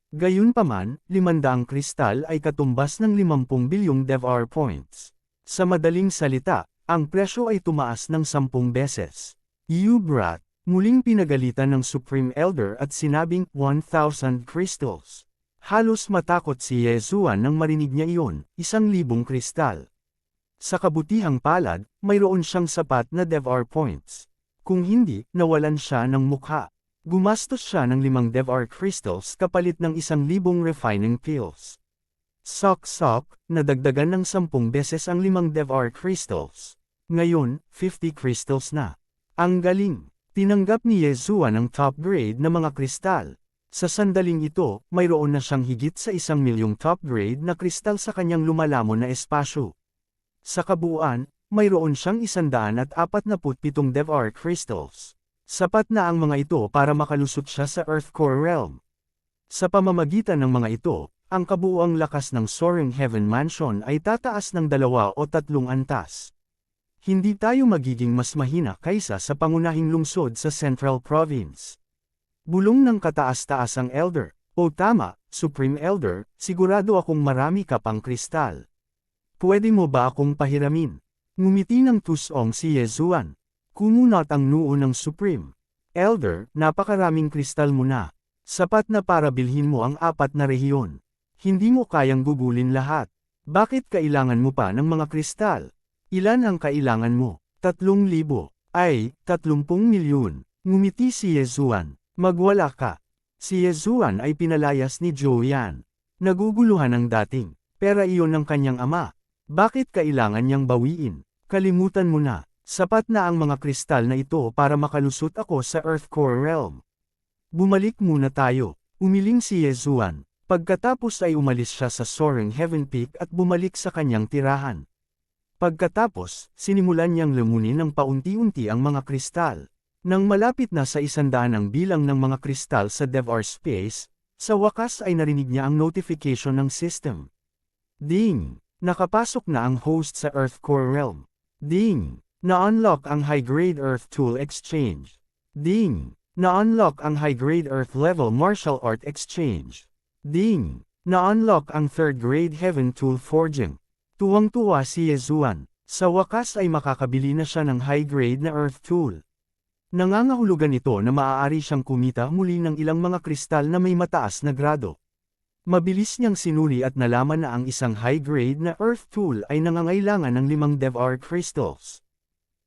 Speaker 1: Gayunpaman, 500 kristal ay katumbas ng 50 bilyong DevArt points. Sa madaling salita, ang presyo ay tumaas ng 10 beses. You brat, muling pinagalitan ng Supreme Elder at sinabing 1,000 crystals. Halos matakot si Yezuan nang marinig niya iyon, 1,000 kristal. Sa kabutihang palad, mayroon siyang sapat na DevArt points. Kung hindi, nawalan siya ng mukha. Gumastos siya ng 5 DevArt crystals kapalit ng 1,000 refining pills. Sok-sok, nadagdagan ng 10 beses ang 5 DevArt crystals. Ngayon, 50 crystals na. Ang galing! Tinanggap ni Yezuan ang top grade na mga kristal. Sa sandaling ito, mayroon na siyang higit sa 1,000,000 top grade na kristal sa kanyang lumalamon na espasyo. Sa kabuuan, mayroon siyang 147 DevArt crystals. Sapat na ang mga ito para makalusot siya sa Earth Core Realm. Sa pamamagitan ng mga ito, ang kabuuang lakas ng Soaring Heaven Mansion ay tataas ng 2 o 3 antas. Hindi tayo magiging mas mahina kaysa sa pangunahing lungsod sa Central Province. Bulong ng kataas-taasang Elder. O tama, Supreme Elder, sigurado akong marami ka pang kristal. Pwede mo ba akong pahiramin? Ngumiti ng tusong si Yezuan. Kumunot ang noo ng Supreme Elder, napakaraming kristal mo na. Sapat na para bilhin mo ang 4 na rehiyon. Hindi mo kayang gugulin lahat. Bakit kailangan mo pa ng mga kristal? Ilan ang kailangan mo? 3,000. Ay, 30 milyon. Ngumiti si Yezuan. Magwala ka. Si Yezuan ay pinalayas ni Joyan. Naguguluhan ang dating. Pera iyon ng kanyang ama. Bakit kailangan niyang bawiin? Kalimutan mo na. Sapat na ang mga kristal na ito para makalusot ako sa Earth Core Realm. Bumalik muna tayo. Umiling si Yezuan. Pagkatapos ay umalis siya sa Soaring Heaven Peak at bumalik sa kanyang tirahan. Pagkatapos, sinimulan niyang lumunin ng paunti-unti ang mga kristal. Nang malapit na sa 100 ang bilang ng mga kristal sa DevArt Space, sa wakas ay narinig niya ang notification ng system. Ding! Nakapasok na ang host sa Earth Core Realm. Ding! Na-unlock ang High-Grade Earth Tool Exchange. Ding! Na-unlock ang High-Grade Earth Level Martial Art Exchange. Ding! Na-unlock ang Third-Grade Heaven Tool Forging. Tuwang-tuwa si Yezuan. Sa wakas ay makakabili na siya ng high-grade na Earth Tool. Nangangahulugan ito na maaari siyang kumita muli ng ilang mga kristal na may mataas na grado. Mabilis niyang sinuri at nalaman na ang isang high-grade na Earth Tool ay nangangailangan ng 5 DevArt crystals.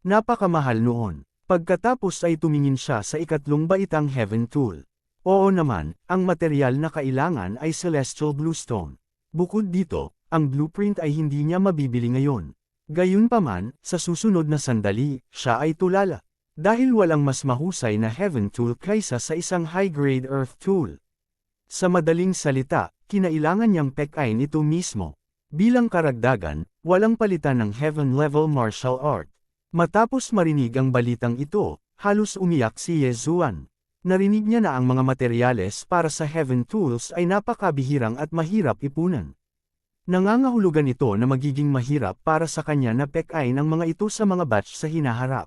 Speaker 1: Napakamahal noon. Pagkatapos ay tumingin siya sa ikatlong baitang Heaven Tool. Oo naman, ang material na kailangan ay Celestial Bluestone. Bukod dito, ang blueprint ay hindi niya mabibili ngayon. Gayunpaman, sa susunod na sandali, siya ay tulala. Dahil walang mas mahusay na Heaven Tool kaysa sa isang high-grade Earth Tool. Sa madaling salita, kinailangan niyang pekain ito mismo. Bilang karagdagan, walang palitan ng Heaven-level martial art. Matapos marinig ang balitang ito, halos umiyak si Yezuan. Narinig niya na ang mga materyales para sa Heaven Tools ay napakabihirang at mahirap ipunan. Nangangahulugan ito na magiging mahirap para sa kanya na pekain ang mga ito sa mga batch sa hinaharap.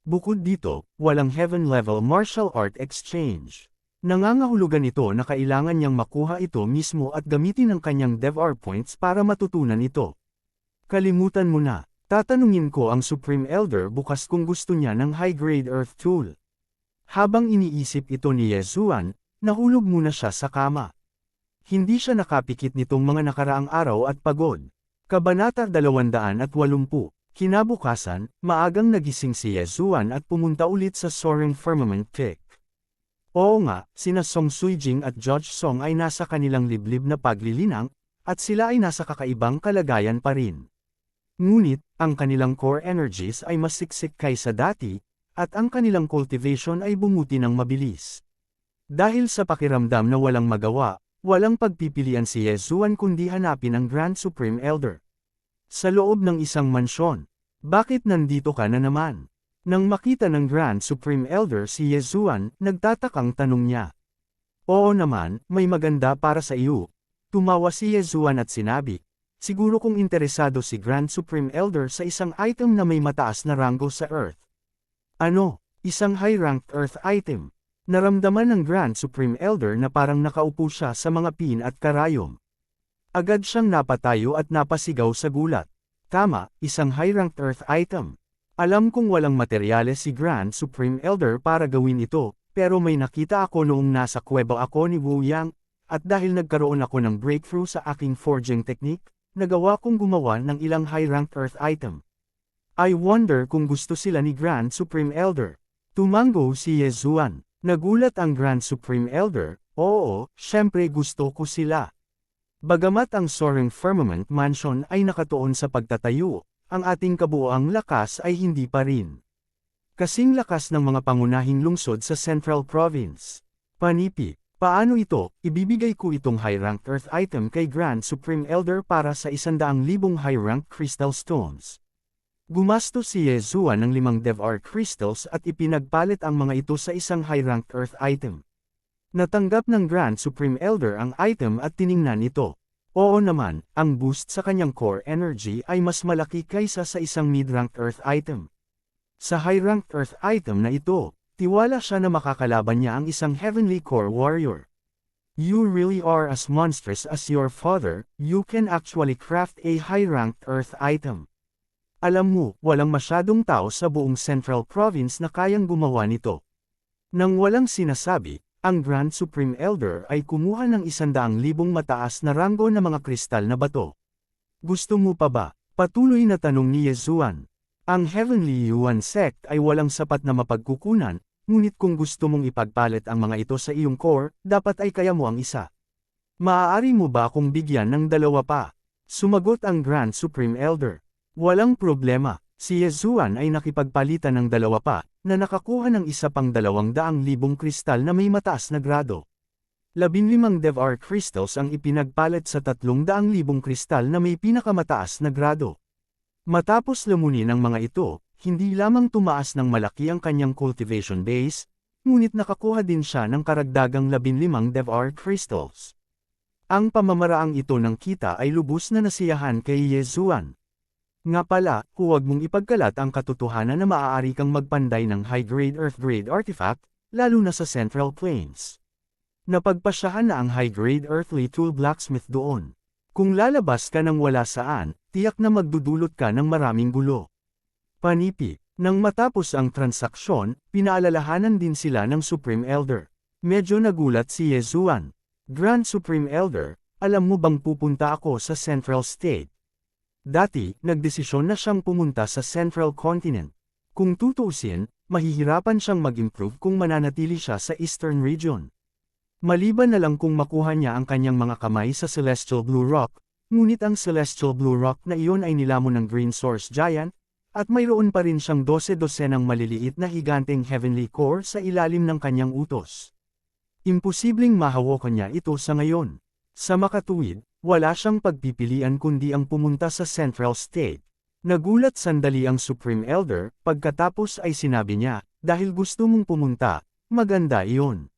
Speaker 1: Bukod dito, walang Heaven-level martial art exchange. Nangangahulugan ito na kailangan niyang makuha ito mismo at gamitin ang kanyang DevR points para matutunan ito. Kalimutan mo na. Tatanungin ko ang Supreme Elder bukas kung gusto niya ng high-grade Earth Tool. Habang iniisip ito ni Yezuan, nahulog muna siya sa kama. Hindi siya nakapikit nitong mga nakaraang araw at pagod. Kabanata 280. Kinabukasan, maagang nagising si Yezuan at pumunta ulit sa Soaring Firmament Peak. Oo nga, sina Song Suijing at Judge Song ay nasa kanilang liblib na paglilinang, at sila ay nasa kakaibang kalagayan pa rin. Ngunit, ang kanilang core energies ay mas siksik kaysa dati, at ang kanilang cultivation ay bumuti ng mabilis. Dahil sa pakiramdam na walang magawa, walang pagpipilian si Yezuan kundi hanapin ang Grand Supreme Elder. Sa loob ng isang mansyon. Bakit nandito ka na naman? Nang makita ng Grand Supreme Elder si Yezuan, nagtatakang tanong niya. Oo naman, may maganda para sa iyo. Tumawa si Yezuan at sinabi, siguro kung interesado si Grand Supreme Elder sa isang item na may mataas na ranggo sa Earth. Ano? Isang high-ranked Earth item. Naramdaman ng Grand Supreme Elder na parang nakaupo siya sa mga pin at karayom. Agad siyang napatayo at napasigaw sa gulat. Tama, isang high-ranked Earth item. Alam kong walang materyales si Grand Supreme Elder para gawin ito, pero may nakita ako noong nasa kuweba ako ni Wu Yang, at dahil nagkaroon ako ng breakthrough sa aking forging technique, nagawa kong gumawa ng ilang high-ranked Earth item. I wonder kung gusto sila ni Grand Supreme Elder. Tumango si Yezuan. Nagulat ang Grand Supreme Elder, oo, syempre gusto ko sila. Bagamat ang Soaring Firmament Mansion ay nakatuon sa pagtatayo, ang ating kabuoang lakas ay hindi pa rin kasing lakas ng mga pangunahing lungsod sa Central Province. Panipi, paano ito? Ibibigay ko itong high-ranked Earth item kay Grand Supreme Elder para sa 100,000 high-ranked Crystal Stones. Gumastos si Yezuan ng 5 DevR Crystals at ipinagpalit ang mga ito sa isang high-ranked Earth item. Natanggap ng Grand Supreme Elder ang item at tiningnan ito. Oo naman, ang boost sa kanyang core energy ay mas malaki kaysa sa isang mid-ranked Earth item. Sa high-ranked Earth item na ito, tiwala siya na makakalaban niya ang isang Heavenly Core Warrior. You really are as monstrous as your father, you can actually craft a high-ranked Earth item. Alam mo, walang masyadong tao sa buong Central Province na kayang gumawa nito. Nang walang sinasabi, ang Grand Supreme Elder ay kumuha ng 100,000 mataas na ranggo na mga kristal na bato. Gusto mo pa ba? Patuloy na tanong ni Yezuan. Ang Heavenly Yuan Sect ay walang sapat na mapagkukunan, ngunit kung gusto mong ipagpalit ang mga ito sa iyong core, dapat ay kaya mo ang isa. Maaari mo ba akong bigyan ng 2 pa? Sumagot ang Grand Supreme Elder. Walang problema. Si Yezuan ay nakipagpalitan ng 2 pa, na nakakuha ng isa pang 200,000 kristal na may mataas na grado. 15 DevR crystals ang ipinagpalit sa 300,000 kristal na may pinakamataas na grado. Matapos lamunin ang mga ito, hindi lamang tumaas ng malaki ang kanyang cultivation base, ngunit nakakuha din siya ng karagdagang 15 DevR crystals. Ang pamamaraang ito ng kita ay lubos na nasiyahan kay Yezuan. Nga pala, huwag mong ipagkalat ang katotohanan na maaari kang magpanday ng high-grade Earth-grade artifact, lalo na sa Central Plains. Napagpasyahan na ang high-grade Earthly Tool Blacksmith doon. Kung lalabas ka ng wala saan, tiyak na magdudulot ka ng maraming gulo. Panipi, nang matapos ang transaksyon, pinaalalahanan din sila ng Supreme Elder. Medyo nagulat si Yezuan. Grand Supreme Elder, alam mo bang pupunta ako sa Central State? Dati, nagdesisyon na siyang pumunta sa Central Continent. Kung tutuusin, mahihirapan siyang mag-improve kung mananatili siya sa Eastern Region. Maliban na lang kung makuha niya ang kanyang mga kamay sa Celestial Blue Rock, ngunit ang Celestial Blue Rock na iyon ay nilamon ng Green Source Giant, at mayroon pa rin siyang 12-dosenang maliliit na higanteng Heavenly Core sa ilalim ng kanyang utos. Imposibleng mahawakan niya ito sa ngayon. Sa makatuwid, wala siyang pagpipilian kundi ang pumunta sa Central State. Nagulat sandali ang Supreme Elder, pagkatapos ay sinabi niya, dahil gusto mong pumunta, maganda iyon.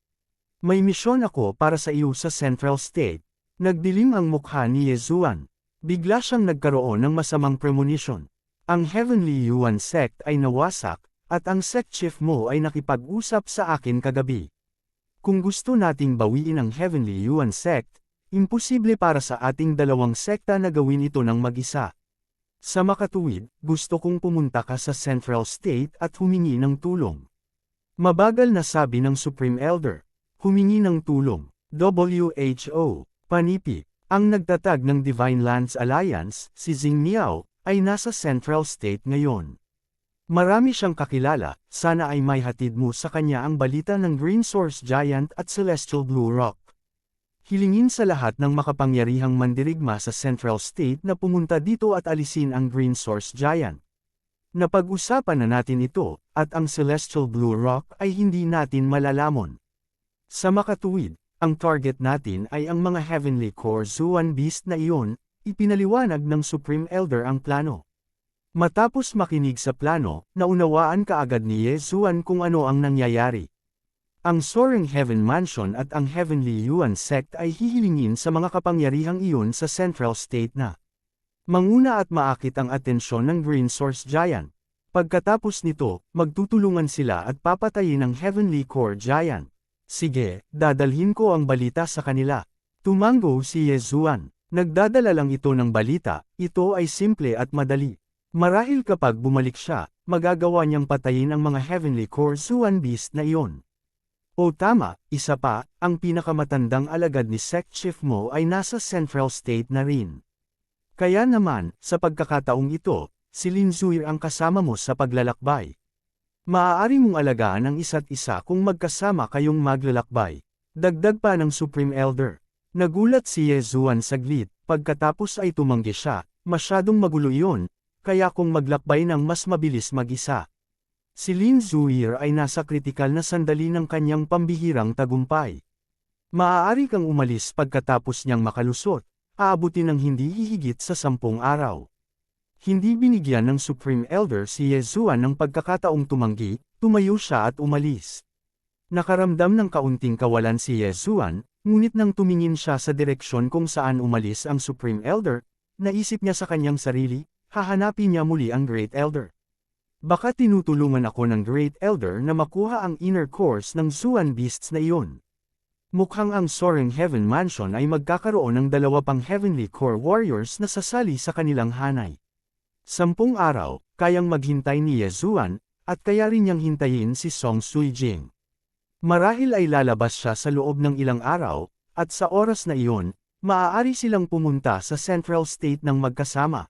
Speaker 1: May misyon ako para sa iyo sa Central State. Nagdilim ang mukha ni Yezuan. Bigla siyang nagkaroon ng masamang premonition. Ang Heavenly Yuan Sect ay nawasak, at ang sect chief mo ay nakipag-usap sa akin kagabi. Kung gusto nating bawiin ang Heavenly Yuan sect, imposible para sa ating dalawang sekta na gawin ito ng mag-isa. Sa makatuwid, gusto kong pumunta ka sa Central State at humingi ng tulong. Mabagal na sabi ng Supreme Elder. Humingi ng tulong. WHO, Panipi, ang nagtatag ng Divine Lands Alliance, si Xing Miao, ay nasa Central State ngayon. Marami siyang kakilala, sana ay may hatid mo sa kanya ang balita ng Green Source Giant at Celestial Blue Rock. Hilingin sa lahat ng makapangyarihang mandirigma sa Central State na pumunta dito at alisin ang Green Source Giant. Napag-usapan na natin ito, at ang Celestial Blue Rock ay hindi natin malalamon. Sa makatuwid, ang target natin ay ang mga Heavenly Core Zuan Beast na iyon, ipinaliwanag ng Supreme Elder ang plano. Matapos makinig sa plano, naunawaan kaagad ni Ye Zuan kung ano ang nangyayari. Ang Soaring Heaven Mansion at ang Heavenly Yuan Sect ay hihilingin sa mga kapangyarihang iyon sa Central State na manguna at maakit ang atensyon ng Green Source Giant. Pagkatapos nito, magtutulungan sila at papatayin ang Heavenly Core Giant. Sige, dadalhin ko ang balita sa kanila. Tumango si Ye Zuan. Nagdadala lang ito ng balita, ito ay simple at madali. Marahil kapag bumalik siya, magagawa niyang patayin ang mga Heavenly Core Zuan Beast na iyon. O tama, isa pa, ang pinakamatandang alagad ni Sect Chief mo ay nasa Central State na rin. Kaya naman, sa pagkakataong ito, si Lin Zuir ang kasama mo sa paglalakbay. Maaari mong alagaan ang isa't isa kung magkasama kayong maglalakbay. Dagdag pa ng Supreme Elder. Nagulat si Ye Zuan saglit, pagkatapos ay tumanggi siya, masyadong magulo iyon, kaya kung maglakbay ng mas mabilis mag-isa. Si Lin Zuir ay nasa kritikal na sandali ng kanyang pambihirang tagumpay. Maaari kang umalis pagkatapos niyang makalusot, aabutin ng hindi hihigit sa 10 araw. Hindi binigyan ng Supreme Elder si Ye Zuan ng pagkakataong tumanggi, tumayo siya at umalis. Nakaramdam ng kaunting kawalan si Ye Zuan, ngunit nang tumingin siya sa direksyon kung saan umalis ang Supreme Elder, naisip niya sa kanyang sarili, hahanapin niya muli ang Great Elder. Baka tinutulungan ako ng Great Elder na makuha ang inner cores ng Zuan Beasts na iyon. Mukhang ang Soaring Heaven Mansion ay magkakaroon ng 2 pang Heavenly Core Warriors na sasali sa kanilang hanay. 10 araw, kayang maghintay ni Ye Zuan, at kaya rin niyang hintayin si Song Suijing. Marahil ay lalabas siya sa loob ng ilang araw, at sa oras na iyon, maaari silang pumunta sa Central State ng magkasama.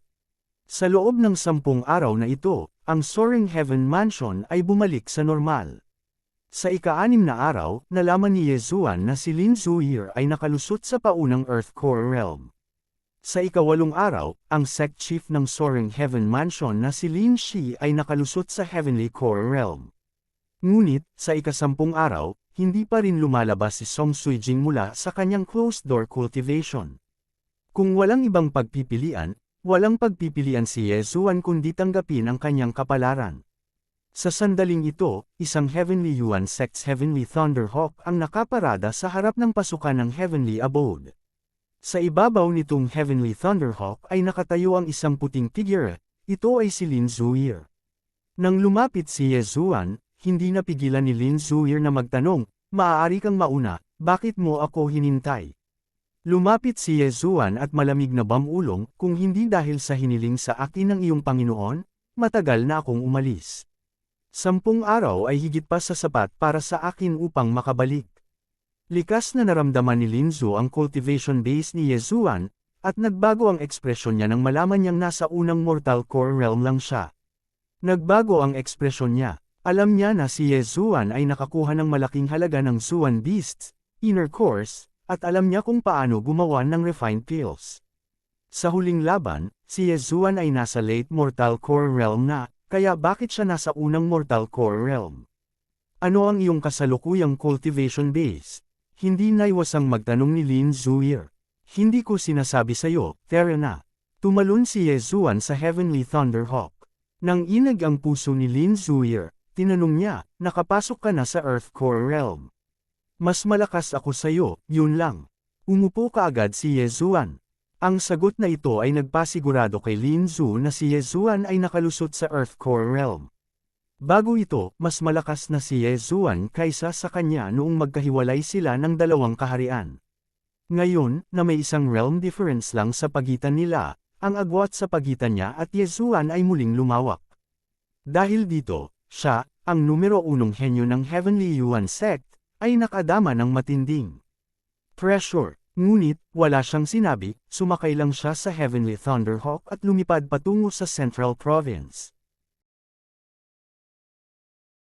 Speaker 1: Sa loob ng 10 araw na ito, ang Soaring Heaven Mansion ay bumalik sa normal. Sa ika-6 na araw, nalaman ni Ye Zuan na si Lin Zuir ay nakalusot sa paunang Earth Core Realm. Sa ika-8 araw, ang Sect Chief ng Soaring Heaven Mansion na si Lin Shi ay nakalusot sa Heavenly Core Realm. Ngunit, sa ika-10 araw, hindi pa rin lumalabas si Song Suijing mula sa kanyang closed-door cultivation. Kung walang ibang pagpipilian, walang pagpipilian si Ye Zuan kundi tanggapin ang kanyang kapalaran. Sa sandaling ito, isang Heavenly Yuan Sect's Heavenly Thunderhawk ang nakaparada sa harap ng pasukan ng Heavenly Abode. Sa ibabaw nitong Heavenly Thunderhawk ay nakatayo ang isang puting figure, ito ay si Lin Zuir. Nang lumapit si Ye Zuan, hindi napigilan ni Lin Zuir na magtanong, maaari kang mauna, bakit mo ako hinintay? Lumapit si Ye Zuan at malamig na bamulong, kung hindi dahil sa hiniling sa akin ng iyong Panginoon, matagal na akong umalis. 10 araw ay higit pa sa sapat para sa akin upang makabalik. Likas na naramdaman ni Lin Zu ang cultivation base ni Ye Zuan, at nagbago ang ekspresyon niya nang malaman niyang nasa unang Mortal Core Realm lang siya. Nagbago ang ekspresyon niya, alam niya na si Ye Zuan ay nakakuha ng malaking halaga ng Zuan Beasts, inner cores, at alam niya kung paano gumawa ng refined pills. Sa huling laban, si Ye Zuan ay nasa late Mortal Core Realm na, kaya bakit siya nasa unang Mortal Core Realm? Ano ang iyong kasalukuyang cultivation base? Hindi naiwasang magtanong ni Lin Zuir. Hindi ko sinasabi sa'yo, Terra na. Tumalon si Ye Zuan sa Heavenly Thunderhawk. Nang inag ang puso ni Lin Zuir, tinanong niya, nakapasok ka na sa Earth Core Realm. Mas malakas ako sa'yo, yun lang. Umupo kaagad si Ye Zuan. Ang sagot na ito ay nagpasigurado kay Lin Zu na si Ye Zuan ay nakalusot sa Earth Core Realm. Bago ito, mas malakas na si Yezuan kaysa sa kanya noong magkahiwalay sila ng dalawang kaharian. Ngayon, na may isang realm difference lang sa pagitan nila, ang agwat sa pagitan niya at Yezuan ay muling lumawak. Dahil dito, siya, ang numero 1 henyo ng Heavenly Yuan Sect, ay nakadama ng matinding pressure. Ngunit, wala siyang sinabi, sumakay lang siya sa Heavenly Thunderhawk at lumipad patungo sa Central Province.